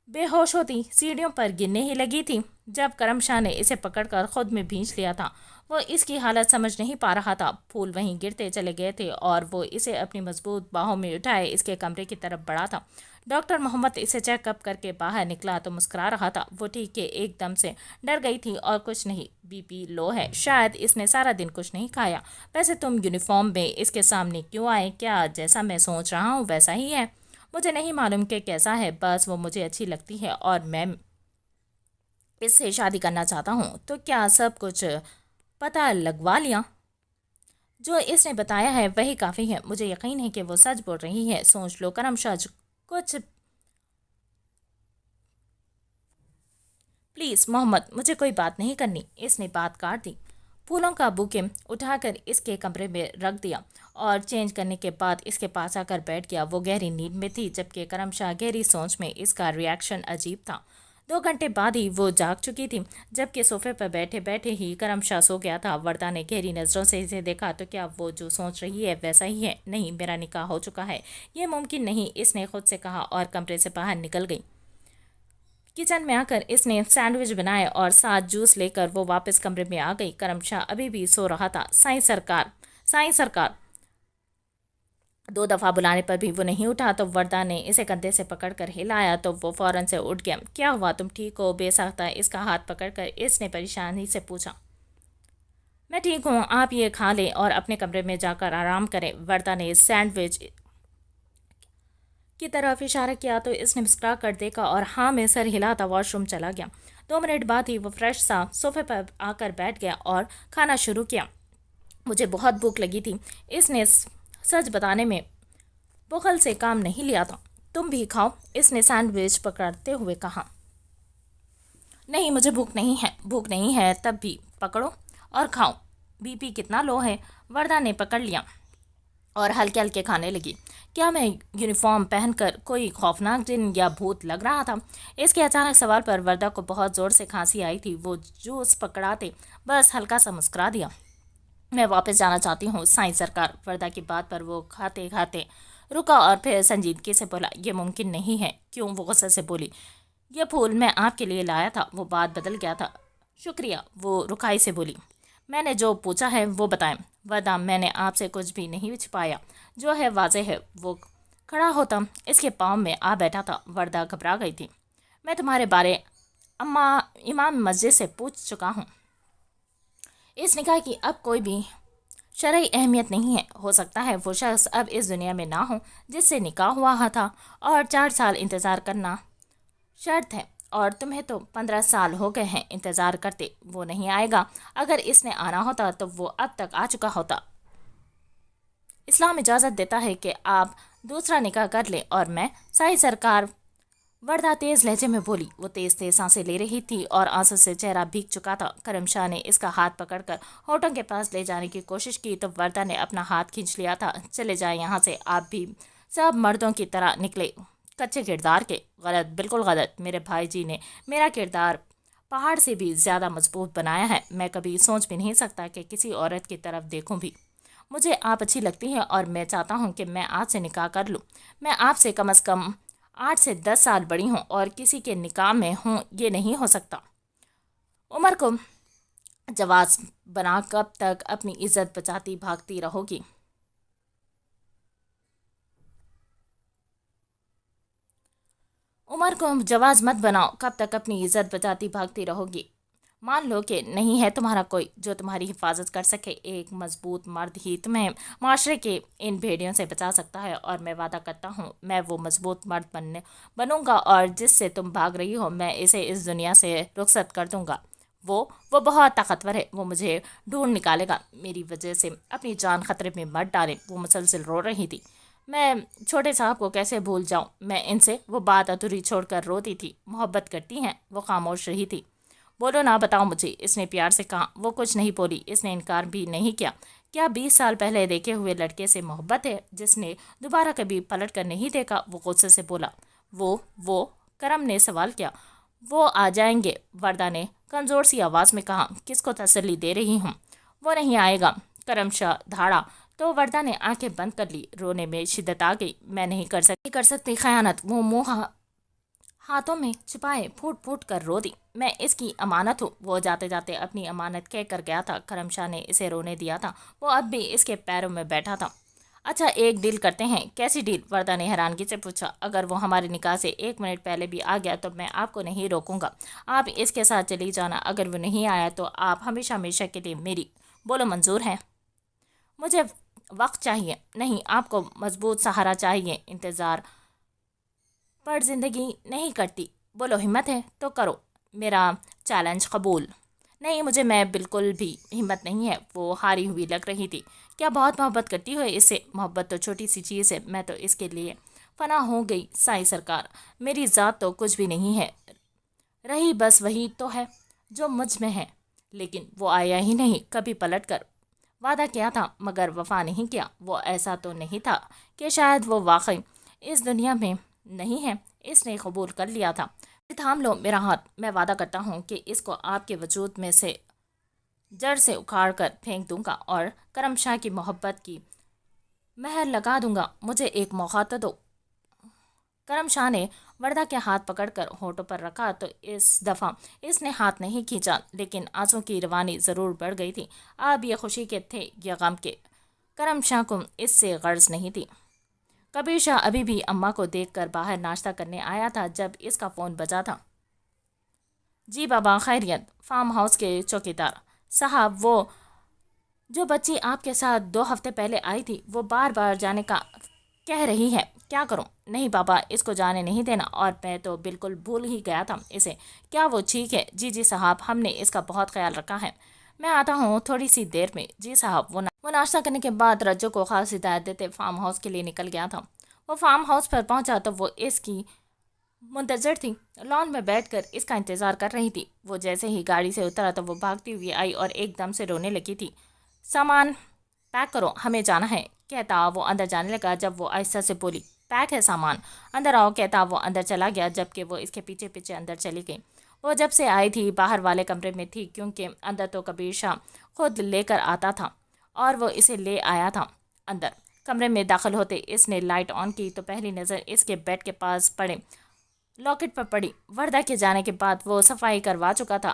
بے ہوش ہوتی سیڑھیوں پر گرنے ہی لگی تھی جب کرم شاہ نے اسے پکڑ کر خود میں بھینچ لیا تھا۔ وہ اس کی حالت سمجھ نہیں پا رہا تھا۔ پھول وہیں گرتے چلے گئے تھے اور وہ اسے اپنی مضبوط باہوں میں اٹھائے اس کے کمرے کی طرف بڑھا تھا۔ ڈاکٹر محمد اسے چیک اپ کر کے باہر نکلا تو مسکرا رہا تھا۔ وہ ٹھیک ہے، ایک دم سے ڈر گئی تھی اور کچھ نہیں، بی پی لو ہے، شاید اس نے سارا دن کچھ نہیں کھایا۔ ویسے تم یونیفارم میں اس کے سامنے کیوں آئے؟ کیا جیسا میں سوچ رہا ہوں ویسا ہی ہے؟ مجھے نہیں معلوم کہ کیسا ہے، بس وہ مجھے اچھی لگتی ہے اور میں اس سے شادی کرنا چاہتا ہوں۔ تو کیا سب کچھ پتہ لگوا لیا؟ جو اس نے بتایا ہے وہی کافی ہے۔ مجھے یقین ہے کہ وہ سچ بول رہی ہے۔ سوچ لو کرم شاہ، کچھ پلیز محمد، مجھے کوئی بات نہیں کرنی۔ اس نے بات کاٹ دی۔ پھولوں کا بوکے اٹھا کر اس کے کمرے میں رکھ دیا اور چینج کرنے کے بعد اس کے پاس آ کر بیٹھ گیا۔ وہ گہری نیند میں تھی جبکہ کرم شاہ گہری سوچ میں۔ اس کا ریاکشن عجیب تھا۔ 2 گھنٹے بعد ہی وہ جاگ چکی تھی جبکہ صوفے پر بیٹھے بیٹھے ہی کرم شاہ سو گیا تھا۔ وردہ نے گہری نظروں سے اسے دیکھا۔ تو کیا وہ جو سوچ رہی ہے ویسا ہی ہے؟ نہیں، میرا نکاح ہو چکا ہے، یہ ممکن نہیں، اس نے خود سے کہا اور کمرے سے باہر نکل گئی۔ کچن میں آ کر اس نے سینڈوچ بنائے اور ساتھ جوس لے کر وہ واپس کمرے میں آ گئی۔ کرم شاہ ابھی بھی سو رہا تھا۔ سائیں سرکار، سائیں سرکار۔ 2 دفعہ بلانے پر بھی وہ نہیں اٹھا تو وردہ نے اسے کندھے سے پکڑ کر ہلایا تو وہ فوراً سے اٹھ گیا۔ کیا ہوا؟ تم ٹھیک ہو؟ بے ساختہ اس کا ہاتھ پکڑ کر اس نے پریشانی سے پوچھا۔ میں ٹھیک ہوں، آپ یہ کھا لیں اور اپنے کمرے میں جا کر آرام کریں۔ وردہ نے سینڈوچ کی طرف اشارہ کیا تو اس نے مسکرا کر دیکھا اور ہاں میں سر ہلاتا واش روم چلا گیا۔ 2 منٹ بعد ہی وہ فریش سا صوفے پر آ کر بیٹھ گیا اور کھانا شروع کیا۔ مجھے بہت بھوک لگی تھی۔ اس نے سچ بتانے میں بخل سے کام نہیں لیا تھا۔ تم بھی کھاؤ، اس نے سینڈوچ پکڑتے ہوئے کہا۔ نہیں، مجھے بھوک نہیں ہے۔ بھوک نہیں ہے تب بھی پکڑو اور کھاؤ۔ بی پی کتنا لو ہے؟ وردہ نے پکڑ لیا اور ہلکے ہلکے کھانے لگی۔ کیا میں یونیفارم پہن کر کوئی خوفناک جن یا بھوت لگ رہا تھا؟ اس کے اچانک سوال پر وردہ کو بہت زور سے کھانسی آئی تھی۔ وہ جوس پکڑاتے بس ہلکا سا مسکرا دیا۔ میں واپس جانا چاہتی ہوں سائیں سرکار۔ وردہ کی بات پر وہ کھاتے کھاتے رکا اور پھر سنجیدگی سے بولا، یہ ممکن نہیں ہے۔ کیوں؟ وہ غصے سے بولی۔ یہ پھول میں آپ کے لیے لایا تھا۔ وہ بات بدل گیا تھا۔ شکریہ، وہ رکائی سے بولی۔ میں نے جو پوچھا ہے وہ بتائیں، ورنہ میں نے آپ سے کچھ بھی نہیں چھپایا۔ جو ہے واضح ہے۔ وہ کھڑا ہوتا اس کے پاؤں میں آ بیٹھا تھا۔ وردہ گھبرا گئی تھی۔ میں تمہارے بارے امام مسجد سے پوچھ چکا ہوں۔ اس نکاح کی اب کوئی بھی شرعی اہمیت نہیں ہے۔ ہو سکتا ہے وہ شخص اب اس دنیا میں نہ ہو جس سے نکاح ہوا تھا، اور 4 سال انتظار کرنا شرط ہے، اور تمہیں تو 15 سال ہو گئے ہیں انتظار کرتے۔ وہ نہیں آئے گا۔ اگر اس نے آنا ہوتا تو وہ اب تک آ چکا ہوتا۔ اسلام اجازت دیتا ہے کہ آپ دوسرا نکاح کر لیں، اور میں صحیح سرکار، وردہ تیز لہجے میں بولی۔ وہ تیز تیز سانسیں لے رہی تھی اور آنسوں سے چہرہ بھیگ چکا تھا۔ کرم شاہ نے اس کا ہاتھ پکڑ کر ہونٹوں کے پاس لے جانے کی کوشش کی تو وردہ نے اپنا ہاتھ کھینچ لیا تھا۔ چلے جائیں یہاں سے، آپ بھی سب مردوں کی طرح نکلے کچے کردار کے۔ غلط، بالکل غلط۔ میرے بھائی جی نے میرا کردار پہاڑ سے بھی زیادہ مضبوط بنایا ہے۔ میں کبھی سوچ بھی نہیں سکتا کہ کسی عورت کی طرف دیکھوں بھی۔ مجھے آپ اچھی لگتی ہیں اور میں چاہتا ہوں کہ میں آپ سے نکاح کر لوں۔ میں آپ سے کم از کم 8 سے 10 سال بڑی ہوں اور کسی کے نکاح میں ہوں، یہ نہیں ہو سکتا۔ عمر کو جواز بنا کب تک اپنی عزت بچاتی بھاگتی رہو گی؟ عمر کو جواز مت بناؤ، کب تک اپنی عزت بچاتی بھاگتی رہو گی؟ مان لو کہ نہیں ہے تمہارا کوئی جو تمہاری حفاظت کر سکے۔ ایک مضبوط مرد ہی تمہیں معاشرے کے ان بھیڑیوں سے بچا سکتا ہے، اور میں وعدہ کرتا ہوں میں وہ مضبوط مرد بنوں گا، اور جس سے تم بھاگ رہی ہو میں اسے اس دنیا سے رخصت کر دوں گا۔ وہ بہت طاقتور ہے۔ وہ مجھے ڈھونڈ نکالے گا۔ میری وجہ سے اپنی جان خطرے میں مت ڈالیں۔ وہ مسلسل رو رہی تھی۔ میں چھوٹے صاحب کو کیسے بھول جاؤں؟ میں ان سے وہ بات ادھوری چھوڑ کر روتی تھی۔ محبت کرتی ہیں؟ وہ خاموش رہی تھی۔ بولو نہ، بتاؤ مجھے، اس نے پیار سے کہا۔ وہ کچھ نہیں بولی۔ اس نے انکار بھی نہیں کیا۔ کیا 20 سال پہلے دیکھے ہوئے لڑکے سے محبت ہے جس نے دوبارہ کبھی پلٹ کر نہیں دیکھا؟ وہ غصے سے بولا۔ وہ کرم نے سوال کیا۔ وہ آ جائیں گے، وردہ نے کمزور سی آواز میں کہا۔ کس کو تسلی دے رہی ہوں؟ وہ نہیں آئے گا، کرم شاہ دھاڑا تو وردہ نے آنکھیں بند کر لی۔ رونے میں شدت آ گئی۔ میں نہیں کر سکتی خیانت۔ وہ منہ ہاتھوں میں چھپائے پھوٹ پھوٹ کر رو دی۔ میں اس کی امانت ہوں۔ وہ جاتے جاتے اپنی امانت کہہ کر گیا تھا۔ کرم شاہ نے اسے رونے دیا تھا۔ وہ اب بھی اس کے پیروں میں بیٹھا تھا۔ اچھا، ایک ڈیل کرتے ہیں۔ کیسی ڈیل؟ وردہ نے حیرانگی سے پوچھا۔ اگر وہ ہمارے نکاح سے 1 منٹ پہلے بھی آ گیا تو میں آپ کو نہیں روکوں گا۔ آپ اس کے ساتھ چلی جانا۔ اگر وہ نہیں آیا تو آپ ہمیشہ ہمیشہ کے لیے میری۔ بولو، منظور ہے؟ مجھے وقت چاہیے۔ نہیں، آپ کو مضبوط سہارا چاہیے۔ انتظار پر زندگی نہیں کٹتی۔ بولو، ہمت ہے تو کرو میرا چیلنج قبول۔ نہیں، میں بالکل بھی ہمت نہیں ہے۔ وہ ہاری ہوئی لگ رہی تھی۔ کیا بہت محبت کرتی ہو اس سے؟ محبت تو چھوٹی سی چیز ہے، میں تو اس کے لیے فنا ہو گئی سائی سرکار۔ میری ذات تو کچھ بھی نہیں ہے، رہی بس وہی تو ہے جو مجھ میں ہے۔ لیکن وہ آیا ہی نہیں۔ کبھی پلٹ کر وعدہ کیا تھا مگر وفا نہیں کیا۔ وہ ایسا تو نہیں تھا کہ شاید وہ واقعی اس دنیا میں نہیں ہے؟ اس نے قبول کر لیا تھا۔ تھام لو میرا ہاتھ۔ میں وعدہ کرتا ہوں کہ اس کو آپ کے وجود میں سے جڑ سے اکھاڑ کر پھینک دوں گا، اور کرم شاہ کی محبت کی مہر لگا دوں گا۔ مجھے ایک موقع تو دو۔ کرم شاہ نے وردہ کے ہاتھ پکڑ کر ہونٹوں پر رکھا تو اس دفعہ اس نے ہاتھ نہیں کھینچا، لیکن آنسوں کی روانی ضرور بڑھ گئی تھی۔ اب یہ خوشی کے تھے یا غم کے، کرم شاہ کو اس سے غرض نہیں تھی۔ کبیر شاہ ابھی بھی اماں کو دیکھ کر باہر ناشتہ کرنے آیا تھا جب اس کا فون بجا تھا۔ جی بابا، خیریت؟ فارم ہاؤس کے چوکیدار صاحب، وہ جو بچی آپ کے ساتھ 2 ہفتے پہلے آئی تھی وہ بار بار جانے کا کہہ رہی ہے، کیا کروں؟ نہیں بابا، اس کو جانے نہیں دینا، اور میں تو بالکل بھول ہی گیا تھا اسے۔ کیا وہ ٹھیک ہے؟ جی صاحب، ہم نے اس کا بہت خیال رکھا ہے۔ میں آتا ہوں تھوڑی سی دیر میں۔ جی صاحب۔ وہ ناشتہ کرنے کے بعد رجو کو خاص ہدایت دیتے فارم ہاؤس کے لیے نکل گیا تھا۔ وہ فارم ہاؤس پر پہنچا تو وہ اس کی منتظر تھی، لان میں بیٹھ کر اس کا انتظار کر رہی تھی۔ وہ جیسے ہی گاڑی سے اترا تو وہ بھاگتی ہوئی آئی اور ایک دم سے رونے لگی تھی۔ سامان پیک کرو، ہمیں جانا ہے، کہتا وہ اندر جانے لگا جب وہ آہستہ سے بولی، پیک ہے سامان، اندر آؤ، کہتا وہ اندر چلا گیا جبکہ وہ اس کے پیچھے پیچھے اندر چلی گئی۔ وہ جب سے آئی تھی باہر والے کمرے میں تھی، کیونکہ اندر تو کبیر شاہ خود لے کر آتا تھا اور وہ اسے لے آیا تھا اندر۔ کمرے میں داخل ہوتے اس نے لائٹ آن کی تو پہلی نظر اس کے بیڈ کے پاس پڑے لاکٹ پر پڑی۔ وردہ کے جانے کے بعد وہ صفائی کروا چکا تھا۔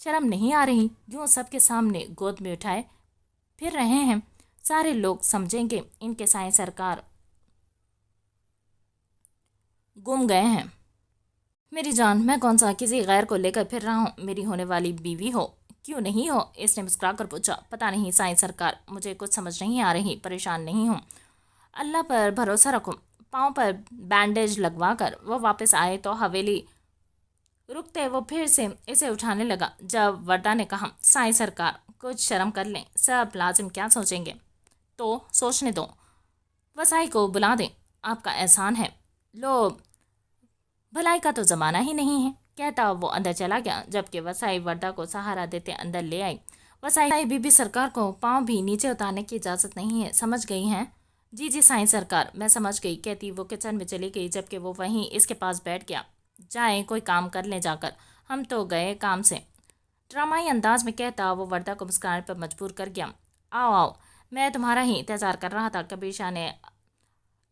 شرم نہیں آ رہی؟ یوں سب کے سامنے گود میں اٹھائے پھر رہے ہیں، سارے لوگ سمجھیں گے ان کے سائیں سرکار گم گئے ہیں۔ میری جان، میں کون سا کسی غیر کو لے کر پھر رہا ہوں؟ میری ہونے والی بیوی ہو، کیوں نہیں ہو؟ اس نے مسکرا کر پوچھا۔ پتہ نہیں سائیں سرکار، مجھے کچھ سمجھ نہیں آ رہی، پریشان نہیں ہوں، اللہ پر بھروسہ رکھو۔ پاؤں پر بینڈیج لگوا کر وہ واپس آئے تو حویلی رکتے وہ پھر سے اسے اٹھانے لگا۔ جب وردہ نے کہا، سائیں سرکار کچھ شرم کر لیں، سب لازم کیا سوچیں گے؟ تو سوچنے دو، وسائی کو بلا دیں، آپ کا احسان ہے۔ لو، بھلائی کا تو زمانہ ہی نہیں ہے، کہتا وہ اندر چلا گیا، جبکہ وسائی وردہ کو سہارا دیتے اندر لے آئی۔ وسائی بی بی سرکار کو پاؤں بھی نیچے اتارنے کی اجازت نہیں ہے، سمجھ گئی ہیں؟ جی جی سائیں سرکار، میں سمجھ گئی، کہتی وہ کچن میں چلی گئی، جبکہ وہ وہیں اس کے پاس بیٹھ گیا۔ جائیں کوئی کام کر لیں جا کر، ہم تو گئے کام سے، ڈرامائی انداز میں کہتا وہ وردہ کو مسکرانے پر مجبور کر گیا۔ آؤ آؤ، میں تمہارا ہی انتظار کر رہا تھا، کبیر شاہ نے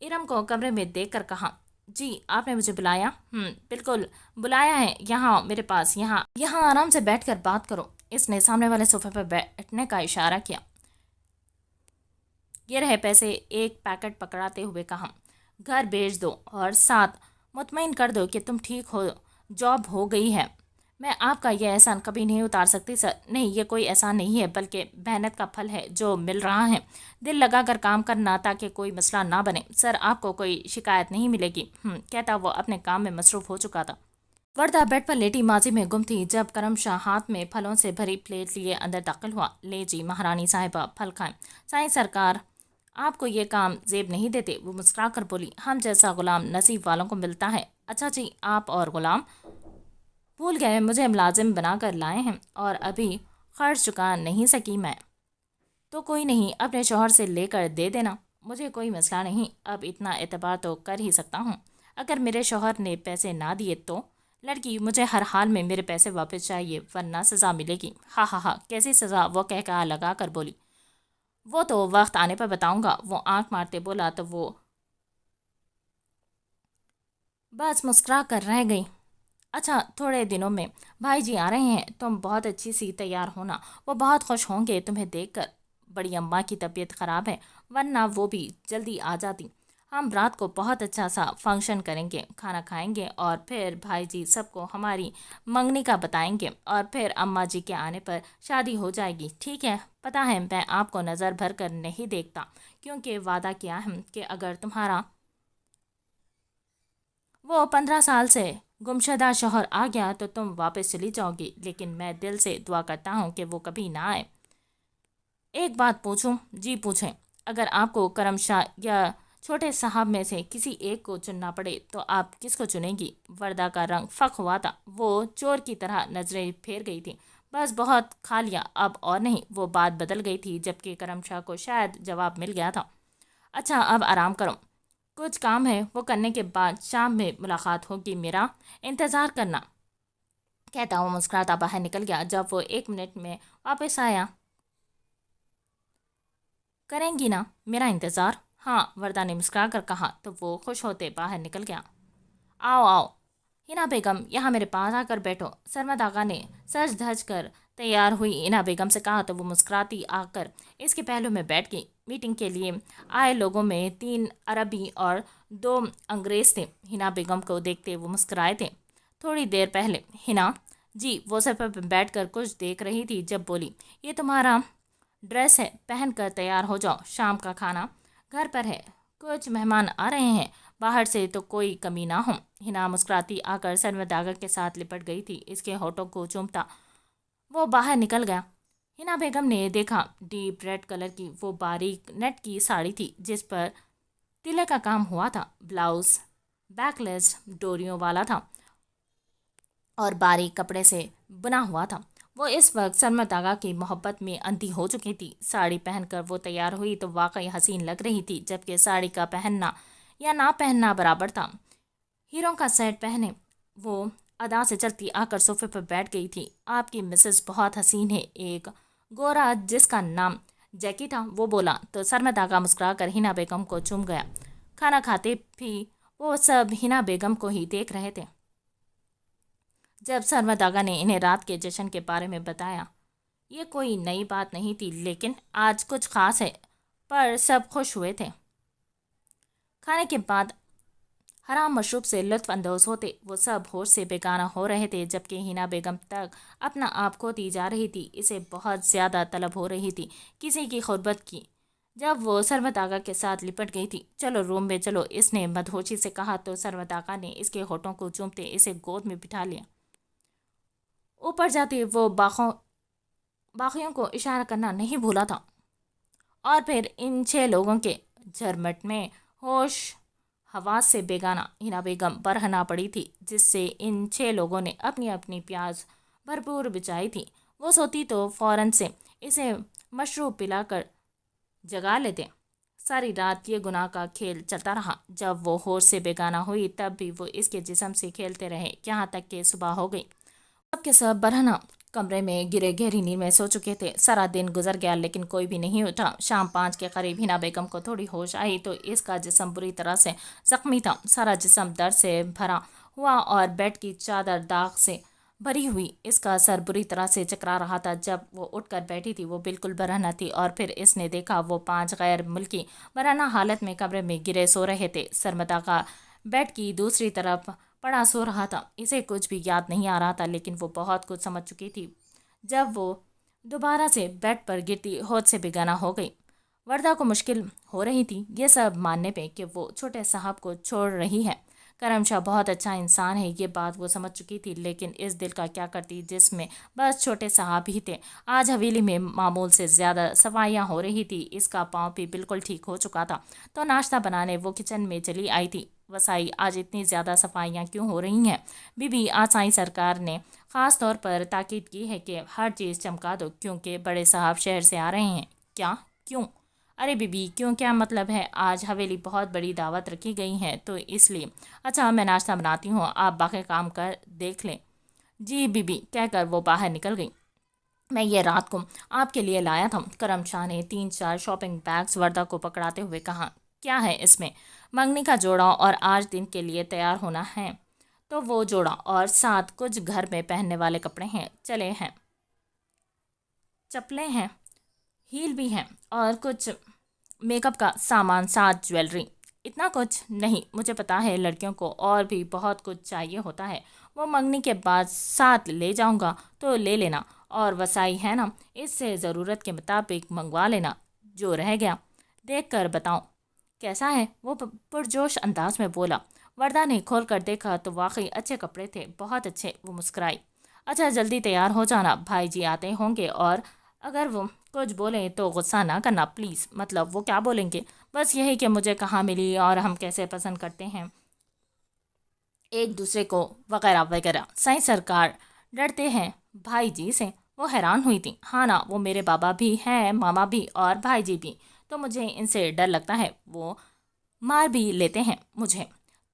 ارم کو کمرے میں دیکھ کر کہا۔ جی آپ نے مجھے بلایا؟ بالکل بلایا ہے، یہاں آؤ میرے پاس، یہاں آرام سے بیٹھ کر بات کرو۔ اس نے سامنے والے صوفے پر بیٹھنے کا اشارہ کیا۔ یہ رہے پیسے، ایک پیکٹ پکڑاتے ہوئے کہا۔ گھر بیچ دو اور ساتھ مطمئن کر دو کہ تم ٹھیک ہو، جاب ہو گئی ہے۔ میں آپ کا یہ احسان کبھی نہیں اتار سکتی سر۔ نہیں، یہ کوئی احسان نہیں ہے، بلکہ محنت کا پھل ہے جو مل رہا ہے۔ دل لگا کر کام کرنا تاکہ کوئی مسئلہ نہ بنے۔ سر آپ کو کوئی شکایت نہیں ملے گی، کہتا وہ اپنے کام میں مصروف ہو چکا تھا۔ وردہ بیڈ پر لیٹی ماضی میں گم تھی، جب کرم شاہ ہاتھ میں پھلوں سے بھری پلیٹ لیے اندر داخل ہوا۔ لے جی مہارانی صاحبہ، پھل کھائیں۔ سائیں سرکار آپ کو یہ کام زیب نہیں دیتے؟ وہ مسکرا کر بولی۔ ہم جیسا غلام نصیب والوں کو ملتا ہے۔ اچھا جی، آپ اور غلام بھول گئے، مجھے ملازم بنا کر لائے ہیں اور ابھی خرچ چکا نہیں سکی میں۔ تو کوئی نہیں، اپنے شوہر سے لے کر دے دینا، مجھے کوئی مسئلہ نہیں، اب اتنا اعتبار تو کر ہی سکتا ہوں۔ اگر میرے شوہر نے پیسے نہ دیے تو؟ لڑکی، مجھے ہر حال میں میرے پیسے واپس چاہیے ورنہ سزا ملے گی۔ ہاں ہاں ہاں، کیسی سزا؟ وہ کہا لگا کر بولی۔ وہ تو وقت آنے پر بتاؤں گا، وہ آنکھ مارتے بولا تو وہ بس مسکرا کر رہ گئی۔ اچھا، تھوڑے دنوں میں بھائی جی آ رہے ہیں، تم بہت اچھی سی تیار ہونا، وہ بہت خوش ہوں گے تمہیں دیکھ کر۔ بڑی اماں کی طبیعت خراب ہے، ورنہ وہ بھی جلدی آ جاتی۔ ہم رات کو بہت اچھا سا فنکشن کریں گے، کھانا کھائیں گے اور پھر بھائی جی سب کو ہماری منگنی کا بتائیں گے اور پھر اماں جی کے آنے پر شادی ہو جائے گی، ٹھیک ہے؟ پتہ ہے میں آپ کو نظر بھر کر نہیں دیکھتا، کیونکہ وعدہ کیا ہے کہ اگر تمہارا وہ 15 سال سے گمشدہ شوہر آ گیا تو تم واپس چلی جاؤ گی، لیکن میں دل سے دعا کرتا ہوں کہ وہ کبھی نہ آئے۔ ایک بات پوچھوں؟ جی پوچھیں۔ اگر آپ کو کرم شاہ یا چھوٹے صاحب میں سے کسی ایک کو چننا پڑے تو آپ کس کو چنیں گی؟ وردہ کا رنگ فک ہوا تھا، وہ چور کی طرح نظریں پھیر گئی تھی۔ بس بہت کھا لیا، اب اور نہیں۔ وہ بات بدل گئی تھی، جبکہ کرم شاہ کو شاید جواب مل گیا تھا۔ اچھا اب آرام کرو، کچھ کام ہے وہ کرنے کے بعد شام میں ملاقات ہوگی، میرا انتظار کرنا، کہتا وہ مسکراتا باہر نکل گیا۔ جب وہ 1 منٹ میں واپس آیا، کریں گی نا میرا انتظار؟ ہاں، وردہ نے مسکرا کر کہا تو وہ خوش ہوتے باہر نکل گیا۔ آؤ آؤ ہنا بیگم، یہاں میرے پاس آ کر بیٹھو، سرمد آغا نے سج دھج کر تیار ہوئی ہنا بیگم سے کہا تو وہ مسکراتی آ کر اس کے پہلو میں بیٹھ گئی۔ میٹنگ کے لیے آئے لوگوں میں 3 عربی اور 2 انگریز تھے۔ ہنا بیگم کو دیکھتے وہ مسکرائے تھے۔ تھوڑی دیر پہلے ہنا جی وہ صفحے پر بیٹھ کر کچھ دیکھ رہی تھی جب بولی، یہ تمہارا ڈریس ہے، پہن کر تیار ہو جاؤ، شام کا کھانا گھر پر ہے، کچھ مہمان آ رہے ہیں، باہر سے تو کوئی کمی نہ ہو۔ ہنا مسکراتی آ کر سرمد آغا کے ساتھ لپٹ گئی تھی، اس کے ہونٹوں کو چومتا وہ باہر نکل گیا۔ ہنا بیگم نے دیکھا، ڈیپ ریڈ کلر کی وہ باریک نیٹ کی ساڑی تھی جس پر تلے کا کام ہوا تھا، بلاؤز بیک لیس ڈوریوں والا تھا اور باریک کپڑے سے بنا ہوا تھا۔ وہ اس وقت سرمد آغا کی محبت میں اندھی ہو چکی تھی۔ ساڑی پہن کر وہ تیار ہوئی تو واقعی حسین لگ رہی تھی، جبکہ ساڑی کا پہننا یا نہ پہننا برابر تھا۔ ہیروں کا سیٹ پہنے وہ ادا سے چلتی آ کر صوفے پر بیٹھ گئی تھی۔ آپ کی مسز بہت حسین ہے، ایک گورا جس کا نام جیکی تھا وہ بولا تو سرمد آغا مسکرا کر ہنا بیگم کو چوم گیا۔ کھانا کھاتے بھی وہ سب ہنا بیگم کو ہی دیکھ رہے تھے۔ جب سرمد آگا نے انہیں رات کے جشن کے بارے میں بتایا، یہ کوئی نئی بات نہیں تھی، لیکن آج کچھ خاص ہے، پر سب خوش ہوئے تھے۔ کھانے کے بعد حرام مشروب سے لطف اندوز ہوتے وہ سب ہوش سے بیگانہ ہو رہے تھے، جبکہ ہینا بیگم تک اپنا آپ کھوتی جا رہی تھی۔ اسے بہت زیادہ طلب ہو رہی تھی کسی کی خربت کی۔ جب وہ سرمد آگا کے ساتھ لپٹ گئی تھی، چلو روم میں چلو، اس نے مدہوشی سے کہا تو سرمد آگا نے اس کے ہونٹوں کو چومتے اسے گود میں بٹھا لیا۔ اوپر جاتے وہ باقیوں کو اشارہ کرنا نہیں بھولا تھا، اور پھر ان 6 لوگوں کے جھرمٹ میں ہوش حواس سے بیگانہ ہینا بیگم برہنا پڑی تھی، جس سے ان 6 لوگوں نے اپنی اپنی پیاس بھرپور بچائی تھی۔ وہ سوتی تو فوراً سے اسے مشروب پلا کر جگا لیتے۔ ساری رات یہ گناہ کا کھیل چلتا رہا۔ جب وہ ہوش سے بیگانہ ہوئی تب بھی وہ اس کے جسم سے کھیلتے رہے، یہاں تک کہ صبح ہو گئی۔ سب کے سب برہنہ کمرے میں گرے گہری نیند میں سو چکے تھے۔ سارا دن گزر گیا لیکن کوئی بھی نہیں اٹھا۔ شام 5 کے قریب ہینا بیگم کو تھوڑی ہوش آئی تو اس کا جسم بری طرح سے زخمی تھا، سارا جسم درد سے بھرا ہوا اور بیڈ کی چادر داغ سے بھری ہوئی۔ اس کا سر بری طرح سے چکرا رہا تھا۔ جب وہ اٹھ کر بیٹھی تھی وہ بالکل برہنہ تھی، اور پھر اس نے دیکھا وہ 5 غیر ملکی برہنہ حالت میں کمرے میں گرے سو رہے تھے۔ سرمد آگا بیڈ کی دوسری طرف پڑا سو رہا تھا۔ اسے کچھ بھی یاد نہیں آ رہا تھا، لیکن وہ بہت کچھ سمجھ چکی تھی۔ جب وہ دوبارہ سے بیڈ پر گرتی ہوش سے بیگانہ ہو گئی، وردہ کو مشکل ہو رہی تھی یہ سب ماننے پہ کہ وہ چھوٹے صاحب کو چھوڑ رہی ہے۔ کرم شاہ بہت اچھا انسان ہے، یہ بات وہ سمجھ چکی تھی، لیکن اس دل کا کیا کرتی جس میں بس چھوٹے صاحب ہی تھے۔ آج حویلی میں معمول سے زیادہ صفائیاں ہو رہی تھی۔ اس کا پاؤں بھی بالکل ٹھیک ہو چکا تھا، تو ناشتہ بنانے وہ کچن میں چلی آئی تھی۔ وسائی، آج اتنی زیادہ صفائیاں کیوں ہو رہی ہیں؟ بی بی، آج سائیں سرکار نے خاص طور پر تاکید کی ہے کہ ہر چیز چمکا دو، کیونکہ بڑے صاحب شہر سے آ رہے ہیں۔ کیا؟ کیوں؟ ارے بی بی، کیوں کیا مطلب ہے؟ آج حویلی بہت بڑی دعوت رکھی گئی ہے تو اس لیے۔ اچھا، میں ناشتہ بناتی ہوں، آپ باقی کام کر دیکھ لیں۔ جی بی بی، کہہ کر وہ باہر نکل گئی۔ میں یہ رات کو آپ کے لیے لایا تھا۔ کرم شاہ نے 3-4 شاپنگ بیگز وردہ کو پکڑاتے ہوئے کہا۔ کیا ہے اس میں؟ منگنی کا جوڑا، اور آج دن کے لیے تیار ہونا ہے تو وہ جوڑا، اور ساتھ کچھ گھر میں پہننے والے کپڑے ہیں، چلے ہیں، چپلیں ہیں، ہیل بھی ہیں، اور کچھ میک اپ کا سامان، ساتھ جویلری۔ اتنا کچھ نہیں، مجھے پتا ہے لڑکیوں کو اور بھی بہت کچھ چاہیے ہوتا ہے۔ وہ منگنی کے بعد ساتھ لے جاؤں گا تو لے لینا، اور وسائی ہے نا، اس سے ضرورت کے مطابق منگوا لینا۔ جو رہ گیا دیکھ کر بتاؤں کیسا ہے، وہ پرجوش انداز میں بولا۔ وردہ نے کھول کر دیکھا تو واقعی اچھے کپڑے تھے، بہت اچھے۔ وہ مسکرائی۔ اچھا، جلدی تیار ہو جانا، بھائی جی آتے ہوں گے، اور اگر وہ کچھ بولیں تو غصہ نہ کرنا پلیز۔ مطلب وہ کیا بولیں گے؟ بس یہی کہ مجھے کہاں ملی اور ہم کیسے پسند کرتے ہیں ایک دوسرے کو، وغیرہ وغیرہ۔ سائیں سرکار ڈرتے ہیں بھائی جی سے؟ وہ حیران ہوئی تھی۔ ہاں نا، وہ میرے بابا بھی ہیں، ماما بھی، اور بھائی جی بھی، تو مجھے ان سے ڈر لگتا ہے، وہ مار بھی لیتے ہیں مجھے۔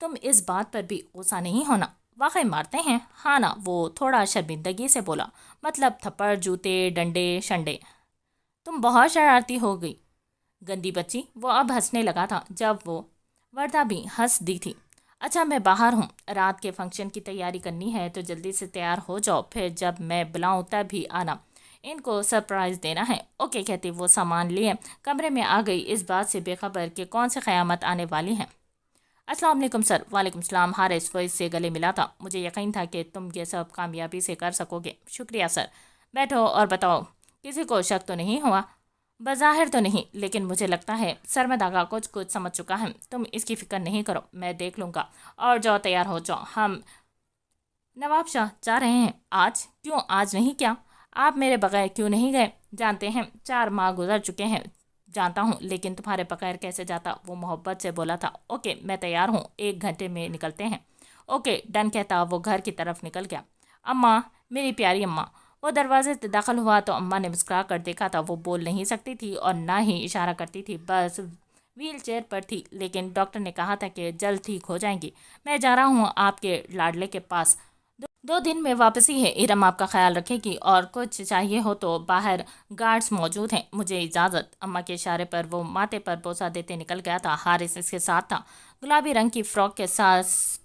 تم اس بات پر بھی غصہ نہیں ہونا، واقعی مارتے ہیں؟ ہاں نا، وہ تھوڑا شرمندگی سے بولا۔ مطلب تھپڑ، جوتے، ڈنڈے شنڈے؟ تم بہت شرارتی ہو گئی، گندی بچی۔ وہ اب ہنسنے لگا تھا جب وہ وردہ بھی ہنس دی تھی۔ اچھا، میں باہر ہوں، رات کے فنکشن کی تیاری کرنی ہے تو جلدی سے تیار ہو جاؤ، پھر جب میں بلاؤں تب ہی آنا، ان کو سرپرائز دینا ہے۔ اوکے کہتے وہ سامان لیے کمرے میں آ گئی، اس بات سے بے خبر کہ کون سی قیامت آنے والی ہے۔ السلام علیکم سر۔ وعلیکم السلام۔ حارث فوز سے گلے ملا تھا۔ مجھے یقین تھا کہ تم یہ سب کامیابی سے کر سکو گے۔ شکریہ سر۔ بیٹھو اور بتاؤ، کسی کو شک تو نہیں ہوا؟ بظاہر تو نہیں، لیکن مجھے لگتا ہے سرمد آگا کچھ سمجھ چکا ہے۔ تم اس کی فکر نہیں کرو، میں دیکھ لوں گا، اور جاؤ تیار ہو جاؤ، ہم نواب شاہ جا رہے ہیں۔ آج؟ کیوں آج نہیں؟ کیا آپ میرے بغیر کیوں نہیں گئے؟ جانتے ہیں 4 ماہ گزر چکے ہیں۔ جانتا ہوں، لیکن تمہارے بغیر کیسے جاتا؟ وہ محبت سے بولا تھا۔ اوکے، میں تیار ہوں، 1 گھنٹے میں نکلتے ہیں۔ اوکے ڈن کہتا وہ گھر کی طرف نکل گیا۔ اماں، میری پیاری اماں۔ وہ دروازے سے داخل ہوا تو اماں نے مسکرا کر دیکھا تھا۔ وہ بول نہیں سکتی تھی اور نہ ہی اشارہ کرتی تھی، بس ویل چیئر پر تھی، لیکن ڈاکٹر نے کہا تھا کہ جلد ٹھیک ہو جائیں گی۔ میں جا رہا ہوں آپ کے لاڈلے کے پاس، 2 دن میں واپسی ہے۔ ارم آپ کا خیال رکھے گی، اور کچھ چاہیے ہو تو باہر گارڈز موجود ہیں۔ مجھے اجازت۔ اماں کے اشارے پر وہ ماتھے پر بوسہ دیتے نکل گیا تھا۔ حارث اس کے ساتھ تھا۔ گلابی رنگ کی فراک کے ساتھ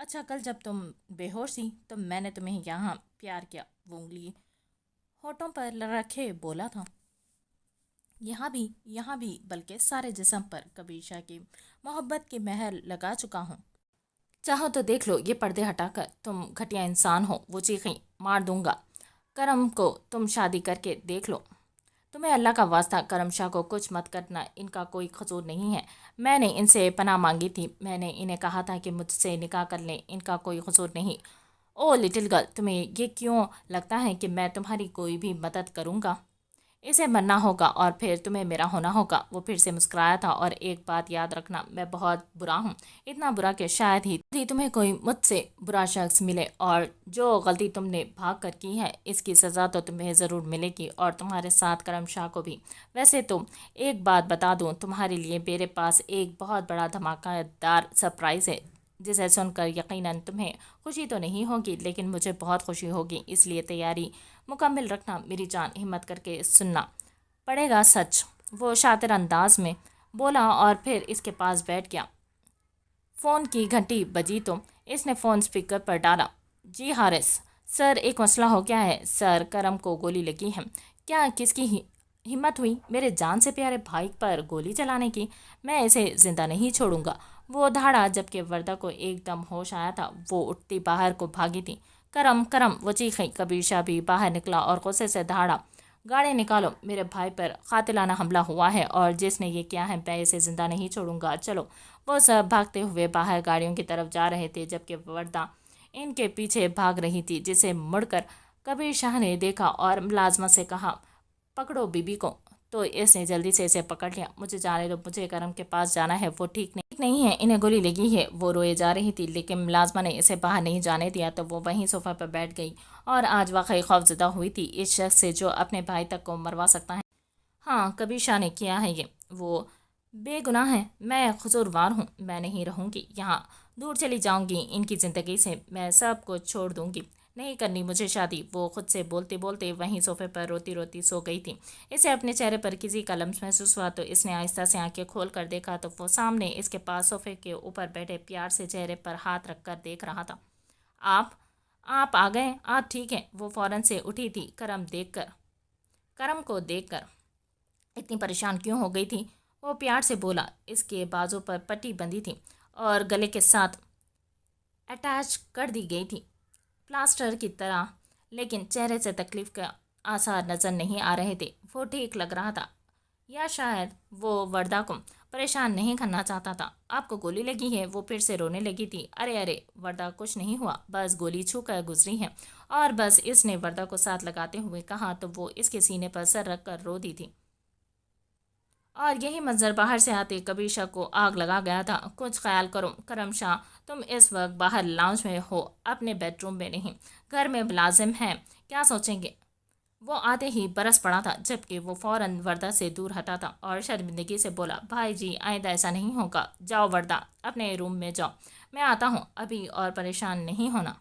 اچھا کل جب تم بے ہوش تھی تو میں نے تمہیں یہاں پیار کیا، وہ انگلی ہونٹوں پر رکھے بولا تھا۔ یہاں بھی بلکہ سارے جسم پر کبیر شاہ کی محبت کی مہر لگا چکا ہوں۔ چاہو تو دیکھ لو یہ پردے ہٹا کر، تم گھٹیا انسان ہو، وہ چیخیں۔ مار دوں گا کرم کو، تم شادی کر کے دیکھ لو۔ تمہیں اللہ کا واسطہ کرم شاہ کو کچھ مت کرنا، ان کا کوئی قصور نہیں ہے۔ میں نے ان سے پناہ مانگی تھی، میں نے انہیں کہا تھا کہ مجھ سے نکاح کر لیں، ان کا کوئی قصور نہیں۔ او لٹل گرل، تمہیں یہ کیوں لگتا ہے کہ میں تمہاری کوئی بھی مدد کروں گا؟ اسے مرنا ہوگا اور پھر تمہیں میرا ہونا ہوگا۔ وہ پھر سے مسکرایا تھا۔ اور ایک بات یاد رکھنا، میں بہت برا ہوں، اتنا برا کہ شاید ہی تمہیں کوئی مجھ سے برا شخص ملے، اور جو غلطی تم نے بھاگ کر کی ہے اس کی سزا تو تمہیں ضرور ملے گی، اور تمہارے ساتھ کرم شاہ کو بھی۔ ویسے تو ایک بات بتا دوں، تمہارے لیے میرے پاس ایک بہت بڑا دھماکہ دار سرپرائز ہے، جسے سن کر یقیناً تمہیں خوشی تو نہیں ہوگی لیکن مجھے بہت خوشی ہوگی، اس لیے تیاری مکمل رکھنا میری جان۔ ہمت کر کے سننا پڑے گا سچ، وہ شاطر انداز میں بولا اور پھر اس کے پاس بیٹھ گیا۔ فون کی گھنٹی بجی تو اس نے فون اسپیکر پر ڈالا۔ جی حارث سر، ایک مسئلہ ہو گیا ہے سر، کرم کو گولی لگی ہے۔ کیا؟ کس کی ہمت ہوئی میرے جان سے پیارے بھائی پر گولی چلانے کی؟ میں اسے زندہ نہیں چھوڑوں گا، وہ دھاڑا۔ جبکہ وردہ کو ایک دم ہوش آیا تھا، وہ اٹھتی باہر کو بھاگی تھی۔ کرم کرم، وہ چیخیں۔ کبیر شاہ بھی باہر نکلا اور غصے سے دھاڑا، گاڑی نکالو، میرے بھائی پر قاتلانہ حملہ ہوا ہے اور جس نے یہ کیا ہے میں اسے زندہ نہیں چھوڑوں گا، چلو۔ وہ سب بھاگتے ہوئے باہر گاڑیوں کی طرف جا رہے تھے، جبکہ وردہ ان کے پیچھے بھاگ رہی تھی، جسے مڑ کر کبیر شاہ نے دیکھا اور ملازمت سے کہا، پکڑو بی بی کو۔ تو اس نے جلدی سے اسے پکڑ لیا۔ مجھے جانے دو، مجھے کرم کے پاس جانا ہے، وہ ٹھیک نہیں ہے، انہیں گولی لگی ہے۔ وہ روئے جا رہی تھی لیکن ملازمہ نے اسے باہر نہیں جانے دیا، تو وہ وہیں صوفہ پر بیٹھ گئی اور آج واقعی خوفزدہ ہوئی تھی اس شخص سے جو اپنے بھائی تک کو مروا سکتا ہے۔ ہاں کبیر شاہ نے کیا ہے یہ، وہ بے گناہ ہے، میں قصوروار ہوں، میں نہیں رہوں گی یہاں، دور چلی جاؤں گی ان کی زندگی سے، میں سب کو چھوڑ دوں گی، نہیں کرنی مجھے شادی۔ وہ خود سے بولتے بولتے وہیں صوفے پر روتی روتی سو گئی تھی۔ اسے اپنے چہرے پر کسی کا لمس محسوس ہوا تو اس نے آہستہ سے آنکھیں کھول کر دیکھا تو وہ سامنے اس کے پاس صوفے کے اوپر بیٹھے پیار سے چہرے پر ہاتھ رکھ کر دیکھ رہا تھا۔ آپ آ گئے، آپ ٹھیک ہیں؟ وہ فوراً سے اٹھی تھی۔ کرم کو دیکھ کر اتنی پریشان کیوں ہو گئی تھی؟ وہ پیار سے بولا۔ اس کے بازو پر پٹی بندھی تھی اور گلے کے ساتھ اٹیچ کر دی گئی تھی پلاسٹر کی طرح، لیکن چہرے سے تکلیف کا آثار نظر نہیں آ رہے تھے۔ وہ ٹھیک لگ رہا تھا، یا شاید وہ وردہ کو پریشان نہیں کرنا چاہتا تھا۔ آپ کو گولی لگی ہے؟ وہ پھر سے رونے لگی تھی۔ ارے وردہ، کچھ نہیں ہوا، بس گولی چھو کر گزری ہے، اور بس۔ اس نے وردہ کو ساتھ لگاتے ہوئے کہا تو وہ اس کے سینے پر سر رکھ کر رو دی تھی۔ اور یہی منظر باہر سے آتے کبیر شاہ کو آگ لگا گیا تھا۔ کچھ خیال کرو کرم شاہ، تم اس وقت باہر لاؤنج میں ہو، اپنے بیڈ روم میں نہیں۔ گھر میں ملازم ہیں، کیا سوچیں گے؟ وہ آتے ہی برس پڑا تھا، جبکہ وہ فوراً وردہ سے دور ہٹا تھا اور شرمندگی سے بولا، بھائی جی آئندہ ایسا نہیں ہوگا، جاؤ وردہ، اپنے روم میں جاؤ، میں آتا ہوں ابھی، اور پریشان نہیں ہونا،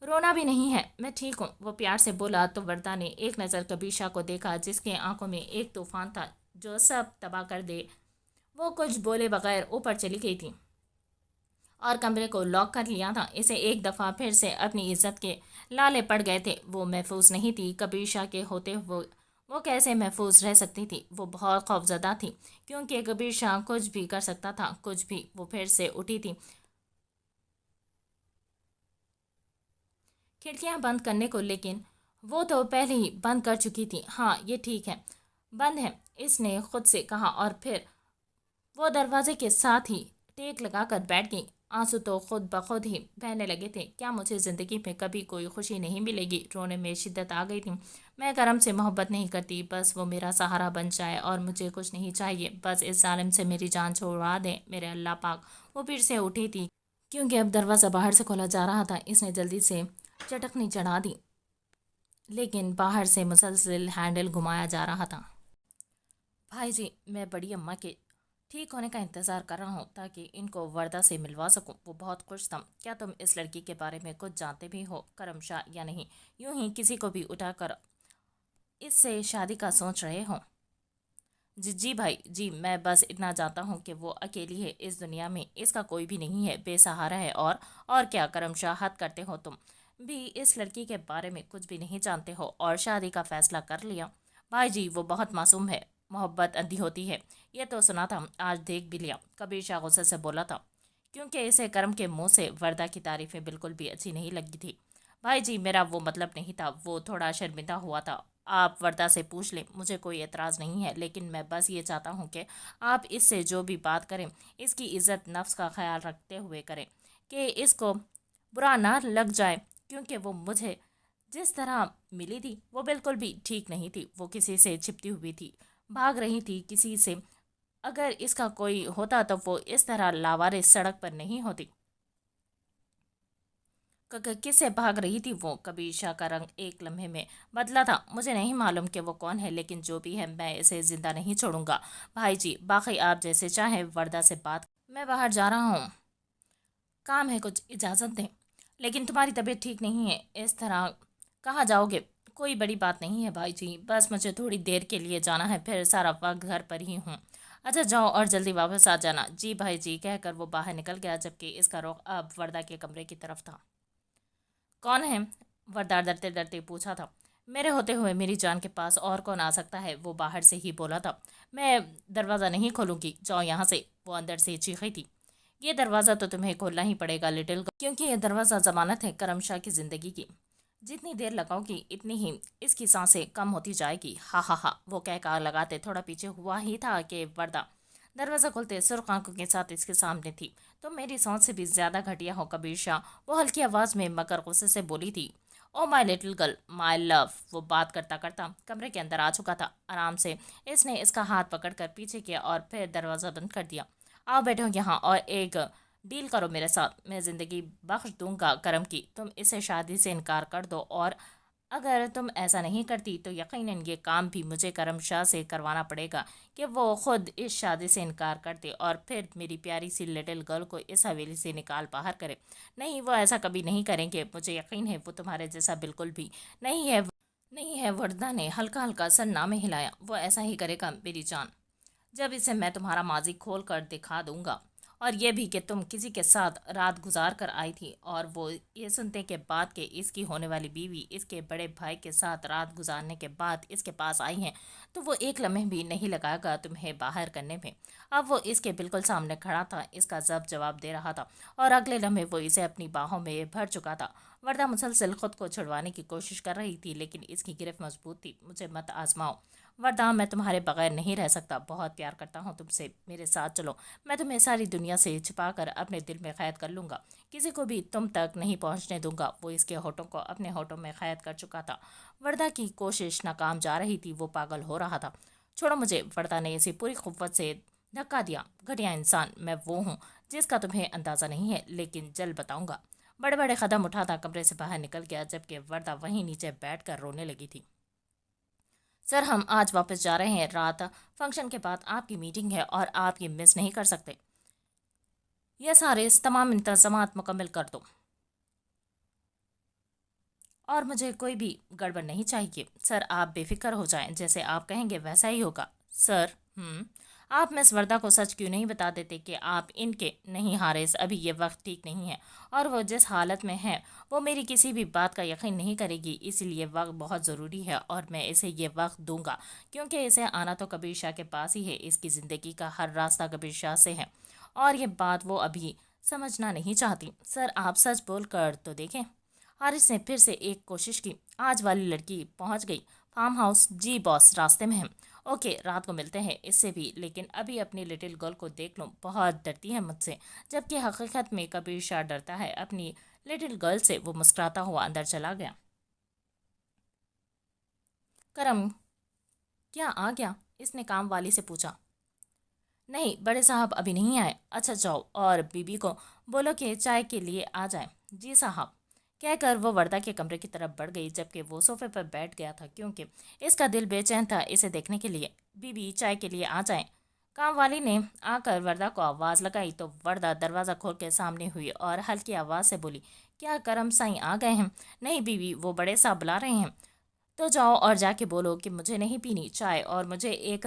رونا بھی نہیں ہے، میں ٹھیک ہوں، وہ پیار سے بولا۔ تو وردہ نے ایک نظر کبیر شاہ کو دیکھا جس کے آنکھوں میں ایک طوفان تھا جو سب تباہ کر دے۔ وہ کچھ بولے بغیر اوپر چلی گئی تھی اور کمرے کو لاک کر لیا تھا۔ اسے ایک دفعہ پھر سے اپنی عزت کے لالے پڑ گئے تھے۔ وہ محفوظ نہیں تھی کبیر شاہ کے ہوتے ہوئے، وہ کیسے محفوظ رہ سکتی تھی؟ وہ بہت خوفزدہ تھی کیونکہ کبیر شاہ کچھ بھی کر سکتا تھا، کچھ بھی۔ وہ پھر سے اٹھی تھی کھڑکیاں بند کرنے کو، لیکن وہ تو پہلے ہی بند کر چکی تھی۔ ہاں یہ ٹھیک ہے، بند ہے، اس نے خود سے کہا، اور پھر وہ دروازے کے ساتھ ہی ٹیک لگا کر بیٹھ گئی۔ آنسو تو خود بخود ہی بہنے لگے تھے۔ کیا مجھے زندگی میں کبھی کوئی خوشی نہیں ملے گی؟ رونے میں شدت آ گئی تھی۔ میں کرم سے محبت نہیں کرتی، بس وہ میرا سہارا بن جائے اور مجھے کچھ نہیں چاہیے، بس اس ظالم سے میری جان چھڑوا دے میرے اللہ پاک۔ وہ پھر سے اٹھی تھی کیونکہ اب دروازہ باہر سے کھولا جا رہا تھا۔ اس نے جلدی سے چٹکنی چڑھا دی، لیکن باہر سے مسلسل ہینڈل گھمایا جا رہا تھا۔ بھائی جی، میں بڑی اماں کے ٹھیک ہونے کا انتظار کر رہا ہوں تاکہ ان کو وردہ سے ملوا سکوں۔ وہ بہت خوش تھا۔ کیا تم اس لڑکی کے بارے میں کچھ جانتے بھی ہو کرم شاہ، یا نہیں یوں ہی کسی کو بھی اٹھا کر اس سے شادی کا سوچ رہے ہو؟ جی جی بھائی جی، میں بس اتنا جانتا ہوں کہ وہ اکیلی ہے اس دنیا میں، اس کا کوئی بھی نہیں ہے، بے سہارا ہے، اور کیا کرم شاہ حد کرتے ہو تم بھی، اس لڑکی کے بارے میں کچھ بھی نہیں جانتے ہو اور شادی کا فیصلہ کر لیا۔ بھائی جی وہ بہت معصوم ہے، محبت اندھی ہوتی ہے، یہ تو سنا تھا، آج دیکھ بھی لیا، کبیر شاہ غصے سے بولا تھا، کیونکہ اسے کرم کے منہ سے وردہ کی تعریفیں بالکل بھی اچھی نہیں لگی تھی۔ بھائی جی میرا وہ مطلب نہیں تھا، وہ تھوڑا شرمندہ ہوا تھا، آپ وردہ سے پوچھ لیں، مجھے کوئی اعتراض نہیں ہے، لیکن میں بس یہ چاہتا ہوں کہ آپ اس سے جو بھی بات کریں اس کی عزت نفس کا خیال رکھتے ہوئے کریں، کہ اس کو برا نہ لگ جائے، کیونکہ وہ مجھے جس طرح ملی تھی وہ بالکل بھی ٹھیک نہیں تھی، وہ کسی سے چھپتی ہوئی تھی، بھاگ رہی تھی کسی سے، اگر اس کا کوئی ہوتا تو وہ اس طرح لاوارث سڑک پر نہیں ہوتی۔ کس سے بھاگ رہی تھی وہ؟ کبیر شاہ کا رنگ ایک لمحے میں بدلا تھا۔ مجھے نہیں معلوم کہ وہ کون ہے، لیکن جو بھی ہے میں اسے زندہ نہیں چھوڑوں گا۔ بھائی جی باقی آپ جیسے چاہیں وردہ سے بات، میں باہر جا رہا ہوں، کام ہے کچھ، اجازت دیں۔ لیکن تمہاری طبیعت ٹھیک نہیں ہے، اس طرح کہاں جاؤ گے؟ کوئی بڑی بات نہیں ہے بھائی جی، بس مجھے تھوڑی دیر کے لیے جانا ہے، پھر سارا وقت گھر پر ہی ہوں۔ اچھا جاؤ اور جلدی واپس آ جانا۔ جی بھائی جی کہہ کر وہ باہر نکل گیا، جبکہ اس کا رخ اب وردہ کے کمرے کی طرف تھا۔ کون ہے؟ وردہ ڈرتے ڈرتے پوچھا تھا۔ میرے ہوتے ہوئے میری جان کے پاس اور کون آ سکتا ہے؟ وہ باہر سے ہی بولا تھا۔ میں دروازہ نہیں کھولوں گی، جاؤ یہاں سے، وہ اندر سے چیخی تھی۔ یہ دروازہ تو تمہیں کھولنا ہی پڑے گا لٹل گرل، کیونکہ یہ دروازہ ضمانت ہے کرم شاہ کی زندگی کی، جتنی دیر لگاؤ گی اتنی ہی اس کی سانسیں کم ہوتی جائے گی۔ ہا ہا ہا، وہ کہہ کہا لگاتے تھوڑا پیچھے ہوا ہی تھا کہ وردہ دروازہ کھولتے سرخ آنکھوں کے ساتھ اس کے سامنے تھی۔ تم میری سوچ سے بھی زیادہ گھٹیا ہو کبیر شاہ، وہ ہلکی آواز میں مگر غصے سے بولی تھی۔ او مائی لٹل گرل، مائی لو، وہ بات کرتا کرتا کمرے کے اندر آ چکا تھا۔ آرام سے اس نے اس کا ہاتھ پکڑ کر پیچھے کیا اور پھر دروازہ بند کر دیا۔ آؤ بیٹھو یہاں اور ایک ڈیل کرو میرے ساتھ، میں زندگی بخش دوں گا کرم کی، تم اسے شادی سے انکار کر دو، اور اگر تم ایسا نہیں کرتی تو یقیناً یہ کام بھی مجھے کرم شاہ سے کروانا پڑے گا کہ وہ خود اس شادی سے انکار کر دے اور پھر میری پیاری سی لٹل گرل کو اس حویلی سے نکال باہر کرے۔ نہیں وہ ایسا کبھی نہیں کریں گے، مجھے یقین ہے وہ تمہارے جیسا بالکل بھی نہیں ہے۔ نہیں ہے، وردہ نے ہلکا ہلکا سر نہ میں ہلایا، وہ ایسا ہی کرے گا میری جان، جب اسے میں تمہارا ماضی کھول کر دکھا دوں گا، اور یہ بھی کہ تم کسی کے ساتھ رات گزار کر آئی تھی، اور وہ یہ سنتے کے بعد کہ اس کی ہونے والی بیوی اس کے بڑے بھائی کے ساتھ رات گزارنے کے بعد اس کے پاس آئی ہیں، تو وہ ایک لمحے بھی نہیں لگائے گا تمہیں باہر کرنے میں۔ اب وہ اس کے بالکل سامنے کھڑا تھا، اس کا ضبط جواب دے رہا تھا، اور اگلے لمحے وہ اسے اپنی باہوں میں بھر چکا تھا۔ وردہ مسلسل خود کو چھڑوانے کی کوشش کر رہی تھی، لیکن اس کی گرفت مضبوط تھی۔ مجھے مت آزماؤ وردہ، میں تمہارے بغیر نہیں رہ سکتا، بہت پیار کرتا ہوں تم سے، میرے ساتھ چلو، میں تمہیں ساری دنیا سے چھپا کر اپنے دل میں قید کر لوں گا، کسی کو بھی تم تک نہیں پہنچنے دوں گا۔ وہ اس کے ہونٹوں کو اپنے ہونٹوں میں قید کر چکا تھا۔ وردہ کی کوشش ناکام جا رہی تھی، وہ پاگل ہو رہا تھا۔ چھوڑو مجھے، وردہ نے اسے پوری قوت سے دھکا دیا۔ گھٹیا انسان، میں وہ ہوں جس کا تمہیں اندازہ نہیں ہے، لیکن جلد بتاؤں گا۔ بڑے بڑے قدم اٹھاتا کمرے سے باہر نکل گیا، جبکہ وردہ وہیں نیچے بیٹھ کر رونے لگی تھی۔ سر ہم آج واپس جا رہے ہیں، رات فنکشن کے بعد آپ کی میٹنگ ہے اور آپ یہ مس نہیں کر سکتے۔ یہ سارے تمام انتظامات مکمل کر دو، اور مجھے کوئی بھی گڑبڑ نہیں چاہیے۔ سر آپ بے فکر ہو جائیں، جیسے آپ کہیں گے ویسا ہی ہوگا۔ سر آپ مس وردہ کو سچ کیوں نہیں بتا دیتے کہ آپ ان کے نہیں حارث، ابھی یہ وقت ٹھیک نہیں ہے، اور وہ جس حالت میں ہے وہ میری کسی بھی بات کا یقین نہیں کرے گی، اس لیے وقت بہت ضروری ہے، اور میں اسے یہ وقت دوں گا، کیونکہ اسے آنا تو کبیر شاہ کے پاس ہی ہے، اس کی زندگی کا ہر راستہ کبیر شاہ سے ہے، اور یہ بات وہ ابھی سمجھنا نہیں چاہتی۔ سر آپ سچ بول کر تو دیکھیں۔ حارث نے پھر سے ایک کوشش کی۔ آج والی لڑکی پہنچ گئی فارم ہاؤس؟ جی باس، راستے میں ہیں۔ اوکے، رات کو ملتے ہیں، اس سے بھی، لیکن ابھی اپنی لٹل گرل کو دیکھ لوں، بہت ڈرتی ہے مجھ سے، جبکہ حقیقت میں کبیر شاہ ڈرتا ہے اپنی لٹل گرل سے۔ وہ مسکراتا ہوا اندر چلا گیا۔ کرم کیا آ گیا؟ اس نے کام والی سے پوچھا۔ نہیں، بڑے صاحب ابھی نہیں آئے۔ اچھا جاؤ اور بی بی کو بولو کہ چائے کے لیے آ جائیں۔ جی صاحب، کہہ کر وہ وردہ کے کمرے کی طرف بڑھ گئی، جبکہ وہ صوفے پر بیٹھ گیا تھا، کیونکہ اس کا دل بے چین تھا اسے دیکھنے کے لیے۔ بی بی چائے کے لیے آ جائیں۔ کام والی نے آ کر وردہ کو آواز لگائی تو وردہ دروازہ کھول کے سامنے ہوئی اور ہلکی آواز سے بولی، کیا کرم سائیں آ گئے ہیں؟ نہیں بیوی، وہ بڑے صاحب بلا رہے ہیں۔ تو جاؤ اور جا کے بولو کہ مجھے نہیں پینی چائے، اور مجھے ایک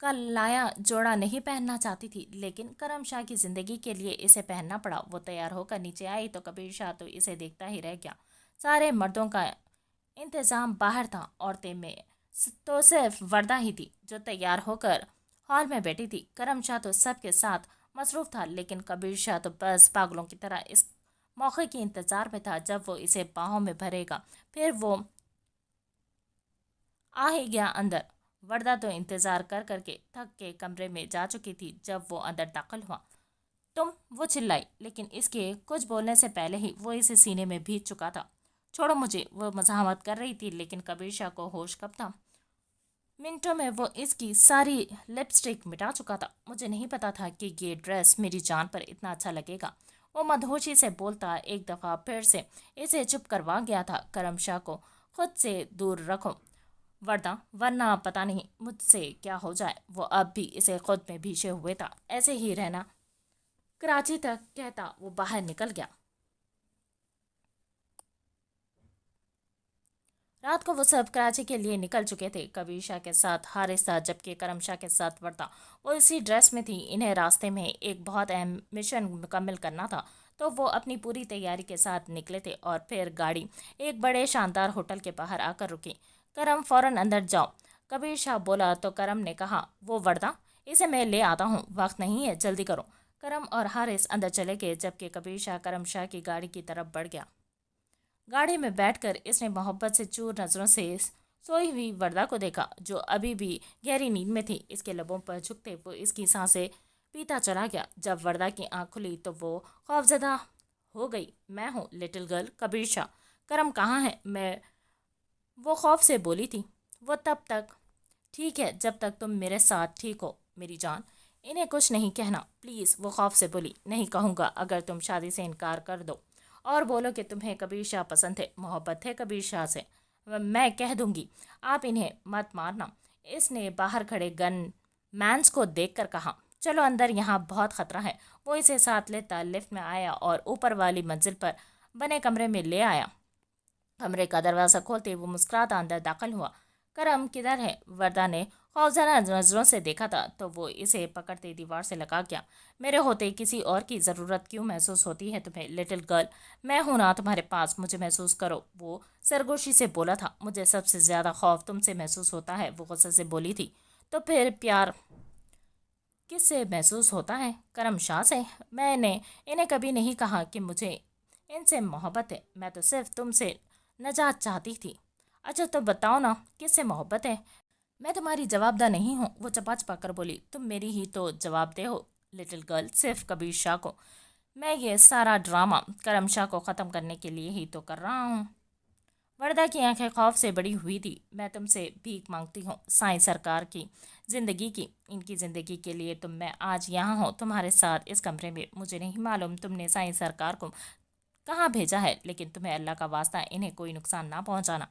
کا لایا جوڑا نہیں پہننا چاہتی تھی، لیکن کرم شاہ کی زندگی کے لیے اسے پہننا پڑا۔ وہ تیار ہو کر نیچے آئی تو کبیر شاہ تو اسے دیکھتا ہی رہ گیا۔ سارے مردوں کا انتظام باہر تھا، عورتیں میں تو صرف وردہ ہی تھی جو تیار ہو کر ہال میں بیٹھی تھی۔ کرم شاہ تو سب کے ساتھ مصروف تھا، لیکن کبیر شاہ تو بس پاگلوں کی طرح اس موقع کے انتظار میں تھا جب وہ اسے باہوں میں بھرے گا۔ پھر وہ آ ہی گیا اندر۔ وردہ تو انتظار کر کر کے تھک کے کمرے میں جا چکی تھی جب وہ اندر داخل ہوا۔ تم، وہ چلائی، لیکن اس کے کچھ بولنے سے پہلے ہی وہ اسے سینے میں بھیج چکا تھا۔ چھوڑو مجھے، وہ مزاحمت کر رہی تھی، لیکن کبیر شاہ کو ہوش کب تھا۔ منٹوں میں وہ اس کی ساری لپسٹک مٹا چکا تھا۔ مجھے نہیں پتا تھا کہ یہ ڈریس میری جان پر اتنا اچھا لگے گا، وہ مدہوشی سے بولتا ایک دفعہ پھر سے اسے چپ کروا گیا تھا۔ کرم شاہ کو خود سے دور رکھو وردہ، ورنہ پتا نہیں مجھ سے کیا ہو جائے۔ وہ اب بھی اسے خود میں بھیشے ہوئے تھا۔ ایسے ہی رہنا کراچی تک کہتا وہ باہر نکل گیا۔ رات کو وہ سب کراچی کے لیے نکل چکے تھے۔ کبیر شاہ کے ساتھ حارث تھا، جبکہ کرم شاہ کے ساتھ وردہ۔ وہ اسی ڈریس میں تھی۔ انہیں راستے میں ایک بہت اہم مشن مکمل کرنا تھا، تو وہ اپنی پوری تیاری کے ساتھ نکلے تھے، اور پھر گاڑی ایک بڑے شاندار ہوٹل کے باہر آ کر رکی۔ کرم، فوراً اندر جاؤ، کبیر شاہ بولا تو کرم نے کہا، وہ وردہ، اسے میں لے آتا ہوں، وقت نہیں ہے، جلدی کرو۔ کرم اور حارث اندر چلے گئے، جبکہ کبیر شاہ کرم شاہ کی گاڑی کی طرف بڑھ گیا۔ گاڑی میں بیٹھ کر اس نے محبت سے چور نظروں سے سوئی ہوئی وردہ کو دیکھا، جو ابھی بھی گہری نیند میں تھی۔ اس کے لبوں پر جھکتے وہ اس کی سانسیں پیتا چلا گیا۔ جب وردہ کی آنکھ کھلی تو وہ خوفزدہ ہو گئی۔ میں ہوں لٹل گرل کبیر شاہ۔ کرم کہاں ہے؟ وہ خوف سے بولی تھی۔ وہ تب تک ٹھیک ہے جب تک تم میرے ساتھ ٹھیک ہو میری جان۔ انہیں کچھ نہیں کہنا پلیز، وہ خوف سے بولی۔ نہیں کہوں گا اگر تم شادی سے انکار کر دو اور بولو کہ تمہیں کبیر شاہ پسند ہے، محبت ہے کبیر شاہ سے، میں کہہ دوں گی۔ آپ انہیں مت مارنا، اس نے باہر کھڑے گن مینس کو دیکھ کر کہا۔ چلو اندر، یہاں بہت خطرہ ہے۔ وہ اسے ساتھ لیتا لفٹ میں آیا اور اوپر والی منزل پر بنے کمرے میں لے آیا۔ کمرے کا دروازہ کھولتے وہ مسکراتا اندر داخل ہوا۔ کرم کدھر ہے؟ وردہ نے خوفزدہ نظروں سے دیکھا تھا تو وہ اسے پکڑتے دیوار سے لگا گیا۔ میرے ہوتے کسی اور کی ضرورت کیوں محسوس ہوتی ہے تمہیں لٹل گرل؟ میں ہوں نا تمہارے پاس، مجھے محسوس کرو، وہ سرگوشی سے بولا تھا۔ مجھے سب سے زیادہ خوف تم سے محسوس ہوتا ہے، وہ غصے سے بولی تھی۔ تو پھر پیار کس سے محسوس ہوتا ہے؟ کرم شاہ سے۔ میں نے انہیں کبھی نہیں کہا کہ مجھے ان سے محبت ہے، میں تو صرف تم سے نجات چاہتی تھی۔ اچھا تو بتاؤ نا، کس سے محبت ہے؟ میں تمہاری جواب دہ نہیں ہوں، وہ چپا چپا کر بولی۔ تم میری ہی تو جواب دہ ہو لٹل گرل، صرف کبیر شاہ کو۔ میں یہ سارا ڈرامہ کرم شاہ کو ختم کرنے کے لیے ہی تو کر رہا ہوں۔ وردہ کی آنکھیں خوف سے بڑی ہوئی تھی۔ میں تم سے بھیک مانگتی ہوں سائیں سرکار کی زندگی کی، ان کی زندگی کے لیے تم میں آج یہاں ہوں تمہارے ساتھ اس کمرے میں۔ مجھے نہیں معلوم تم نے سائیں سرکار کو کہاں بھیجا ہے، لیکن تمہیں اللہ کا واسطہ انہیں کوئی نقصان نہ پہنچانا۔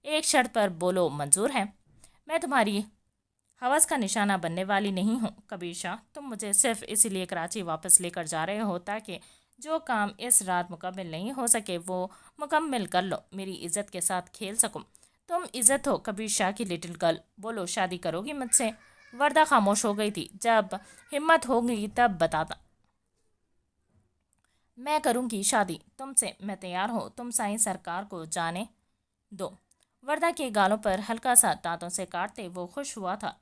ایک شرط پر بولو، منظور ہے؟ میں تمہاری ہوس کا نشانہ بننے والی نہیں ہوں کبیر شاہ۔ تم مجھے صرف اسی لیے کراچی واپس لے کر جا رہے ہو تاکہ جو کام اس رات مکمل نہیں ہو سکے وہ مکمل کر لو، میری عزت کے ساتھ کھیل سکوں۔ تم عزت ہو کبیر شاہ کی لٹل گرل، بولو شادی کرو گی مجھ سے؟ وردہ خاموش ہو گئی تھی۔ جب ہمت ہوگی تب بتاتا۔ میں کروں گی شادی تم سے، میں تیار ہوں، تم سائیں سرکار کو جانے دو۔ وردہ کے گالوں پر ہلکا سا دانتوں سے کاٹتے وہ خوش ہوا تھا۔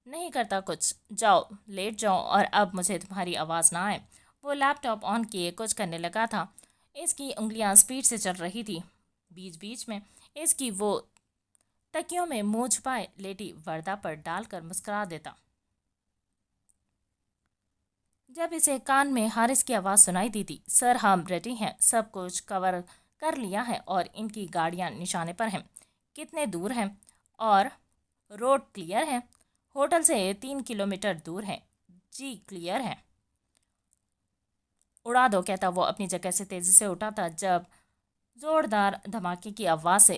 نہیں کرتا کچھ، جاؤ لیٹ جاؤ اور اب مجھے تمہاری آواز نہ آئے۔ وہ لیپ ٹاپ آن کیے کچھ کرنے لگا تھا۔ اس کی انگلیاں سپیڈ سے چل رہی تھی۔ بیچ بیچ میں اس کی وہ تکیوں میں منہ چھپائے لیٹی وردہ پر ڈال کر مسکرا دیتا۔ جب اسے کان میں حارث کی آواز سنائی دی تھی، سر ہم ریڈی ہیں، سب کچھ کور کر لیا ہے اور ان کی گاڑیاں نشانے پر ہیں۔ کتنے دور ہیں؟ اور روڈ کلیئر ہے؟ ہوٹل سے 3 کلومیٹر دور ہے۔ جی کلیئر ہے۔ اڑا دو، کہتا وہ اپنی جگہ سے تیزی سے اٹھا تھا جب زوردار دھماکے کی آواز سے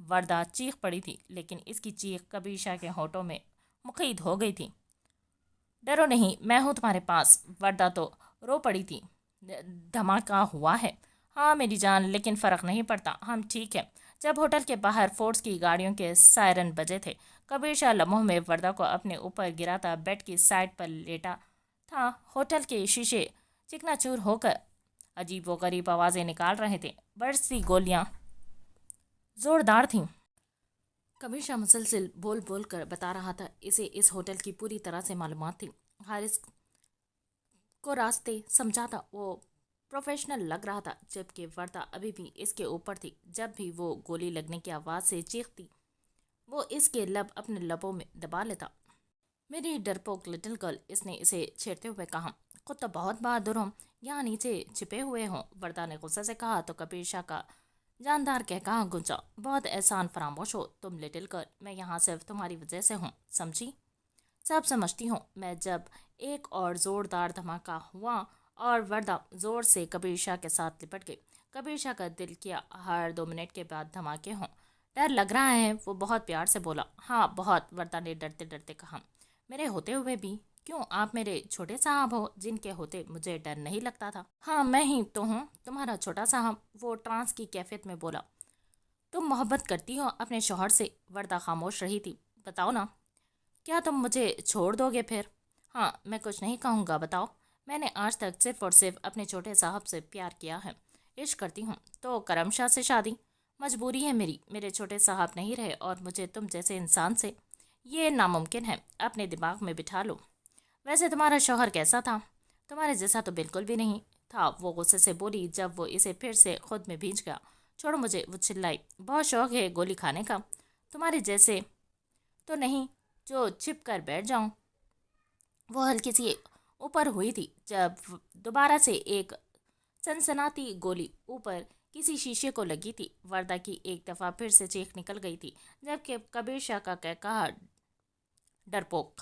وردہ چیخ پڑی تھی، لیکن اس کی چیخ کبیر شاہ کے ہونٹوں میں مقید ہو گئی تھی۔ ڈرو نہیں، میں ہوں تمہارے پاس۔ وردہ تو رو پڑی تھی۔ دھماکہ ہوا ہے؟ ہاں میری جان، لیکن فرق نہیں پڑتا، ہم ٹھیک ہے۔ جب ہوٹل کے باہر فورڈز کی گاڑیوں کے سائرن بجے تھے، کبیر شاہ لمحوں میں وردہ کو اپنے اوپر گراتا بیڈ کی سائڈ پر لیٹا تھا۔ ہوٹل کے شیشے چکنا چور ہو کر عجیب و غریب آوازیں نکال رہے تھے۔ برستی گولیاں زوردار تھیں۔ کبیر شاہ مسلسل بول بول کر بتا رہا تھا۔ اسے اس ہوٹل کی پوری طرح سے معلومات تھی۔ حارث کو راستے سمجھاتا وہ پروفیشنل لگ رہا تھا، جبکہ وردہ ابھی بھی اس کے اوپر تھی۔ جب بھی وہ گولی لگنے کی آواز سے چیختی، وہ اس کے لب اپنے لبوں میں دبا لیتا۔ میری ڈرپوک لٹل گرل، اس نے اسے چھیڑتے ہوئے کہا۔ خود تو بہت بہادر ہو، یہاں نیچے چھپے ہوئے ہوں، وردہ نے غصے سے کہا تو کبیر شاہ کا جاندار کہا گونجا۔ بہت احسان فراموش ہو تم لٹل گرل، میں یہاں صرف تمہاری وجہ سے ہوں، سمجھی؟ سب سمجھتی ہوں میں۔ جب ایک اور زوردار دھماکہ ہوا اور وردہ زور سے کبیر شاہ کے ساتھ لپٹ گئی۔ کبیر شاہ کا دل کیا ہر 2 منٹ کے بعد دھماکے ہوں۔ ڈر لگ رہا ہے، وہ بہت پیار سے بولا۔ ہاں بہت، وردہ نے ڈرتے ڈرتے کہا۔ میرے ہوتے ہوئے بھی؟ کیوں، آپ میرے چھوٹے صاحب ہو، جن کے ہوتے مجھے ڈر نہیں لگتا تھا۔ ہاں میں ہی تو ہوں تمہارا چھوٹا صاحب، وہ ٹرانس کی کیفیت میں بولا۔ تم محبت کرتی ہو اپنے شوہر سے؟ وردہ خاموش رہی تھی۔ بتاؤ نا، کیا تم مجھے چھوڑ دو گے پھر؟ ہاں، میں کچھ نہیں کہوں گا، بتاؤ۔ میں نے آج تک صرف اور صرف اپنے چھوٹے صاحب سے پیار کیا ہے، عشق کرتی ہوں۔ تو کرم شاہ سے شادی؟ مجبوری ہے میری، میرے چھوٹے صاحب نہیں رہے اور مجھے تم جیسے انسان سے یہ ناممکن ہے۔ اپنے دماغ میں بٹھا لو۔ ویسے تمہارا شوہر کیسا تھا؟ تمہارے جیسا تو بالکل بھی نہیں تھا، وہ غصے سے بولی جب وہ اسے پھر سے خود میں بھیج گیا۔ چھوڑو مجھے، وہ چلائی۔ بہت شوق ہے گولی کھانے کا؟ تمہارے جیسے تو نہیں جو چھپ کر بیٹھ جاؤں۔ وہ ہلکی سی اوپر ہوئی تھی جب دوبارہ سے ایک سنسناتی گولی اوپر کسی شیشے کو لگی تھی۔ وردہ کی ایک دفعہ پھر سے چیخ نکل گئی تھی، جبکہ کبیر شاہ کا کہا ڈرپوک۔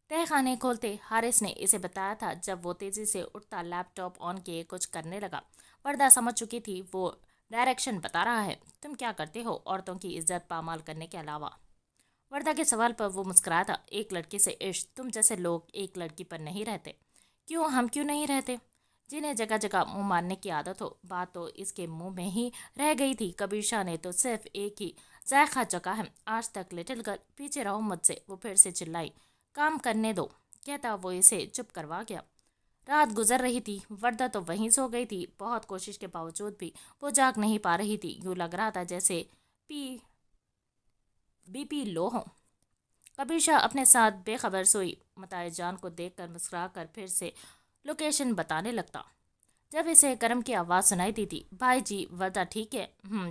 تہ خانے کھولتے حارث نے اسے بتایا تھا جب وہ تیزی سے اٹھتا لیپ ٹاپ آن کیے کچھ کرنے لگا۔ وردہ سمجھ چکی تھی وہ ڈائریکشن بتا رہا ہے۔ تم کیا کرتے ہو عورتوں کی عزت پامال کرنے کے علاوہ؟ وردہ کے سوال پر وہ مسکرایا تھا۔ ایک لڑکی سے عشق، تم جیسے لوگ ایک لڑکی پر نہیں رہتے۔ کیوں، ہم کیوں نہیں رہتے؟ جنہیں جگہ جگہ منہ مارنے کی عادت ہو۔ بات تو اس کے منہ میں ہی رہ گئی تھی۔ کبیر شاہ نے تو صرف ایک ہی ذائقہ چکھا ہے آج تک۔ لٹل گرل، پیچھے رہو مجھ سے، وہ پھر سے چلائی۔ کام کرنے دو، کہتا وہ اسے چپ کروا گیا۔ رات گزر رہی تھی، وردہ تو وہیں سو گئی تھی۔ بہت کوشش کے باوجود بھی وہ جاگ نہیں پا رہی تھی۔ یوں لگ رہا تھا جیسے بی پی لو ہو۔ کبیر شاہ اپنے ساتھ بے خبر سوئی متاع جان کو دیکھ کر مسکرا کر پھر سے لوکیشن بتانے لگتا۔ جب اسے کرم کی آواز سنائی دی تھی، بھائی جی، وردہ ٹھیک ہے؟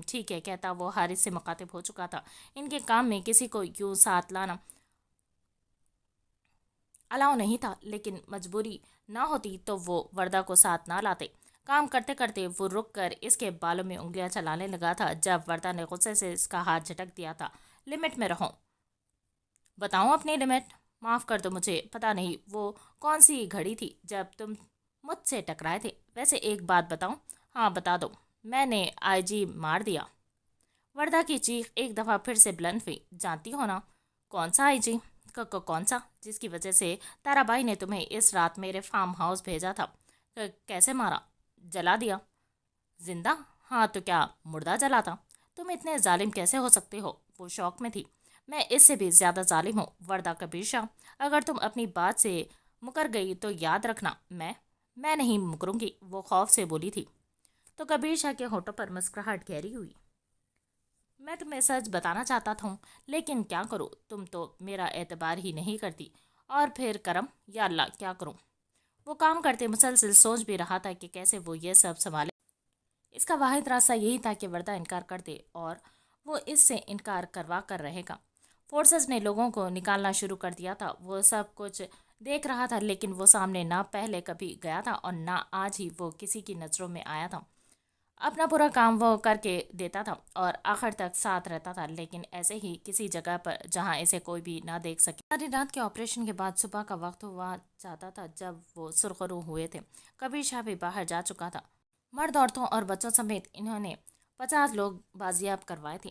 ٹھیک ہے، کہتا وہ حارث سے مخاطب ہو چکا تھا۔ ان کے کام میں کسی کو یوں ساتھ لانا الاؤ نہیں تھا، لیکن مجبوری نہ ہوتی تو وہ وردہ کو ساتھ نہ لاتے۔ کام کرتے کرتے وہ رک کر اس کے بالوں میں انگلیاں چلانے لگا تھا جب وردہ نے غصے سے اس کا ہاتھ جھٹک دیا تھا۔ لمٹ میں رہو۔ بتاؤں اپنی لمٹ؟ معاف کر دو مجھے، پتہ نہیں وہ کون سی گھڑی تھی جب تم مجھ سے ٹکرائے تھے۔ ویسے ایک بات بتاؤں؟ ہاں بتا دو۔ میں نے آئی جی مار دیا۔ وردہ کی چیخ ایک دفعہ پھر سے بلند ہوئی۔ جانتی ہو نا کون سا آئی جی؟ کون سا؟ جس کی وجہ سے تارا بائی نے تمہیں اس رات میرے فارم ہاؤس بھیجا تھا۔ کیسے مارا؟ جلا دیا۔ زندہ؟ ہاں تو کیا مردہ جلا تھا؟ تم اتنے ظالم کیسے ہو سکتے ہو؟ وہ شوق میں تھی۔ میں اس سے بھی زیادہ ظالم ہوں وردہ کبیر شاہ۔ اگر تم اپنی بات سے مکر گئی تو یاد رکھنا میں نہیں مکروں گی، وہ خوف سے بولی تھی۔ تو کبیر شاہ کے ہونٹوں پر مسکراہٹ گہری ہوئی۔ میں تمہیں سچ بتانا چاہتا تھا، لیکن کیا کروں، تم تو میرا اعتبار ہی نہیں کرتی۔ اور پھر کرم، یا اللہ کیا کروں؟ وہ کام کرتے مسلسل سوچ بھی رہا تھا کہ کیسے وہ یہ سب سنبھالے۔ اس کا واحد راستہ یہی تھا کہ وردہ انکار کر دے اور وہ اس سے انکار کروا کر رہے گا۔ فورسز نے لوگوں کو نکالنا شروع کر دیا تھا۔ وہ سب کچھ دیکھ رہا تھا، لیکن وہ سامنے نہ پہلے کبھی گیا تھا اور نہ آج ہی وہ کسی کی نظروں میں آیا تھا۔ اپنا پورا کام وہ کر کے دیتا تھا اور آخر تک ساتھ رہتا تھا، لیکن ایسے ہی کسی جگہ پر جہاں اسے کوئی بھی نہ دیکھ سکے۔ ساری رات کے آپریشن کے بعد صبح کا وقت ہوا جاتا تھا جب وہ سرخرو ہوئے تھے۔ کبیر شاہ بھی باہر جا چکا تھا۔ مرد، عورتوں اور بچوں سمیت انہوں نے 50 لوگ بازیاب کروائے تھے۔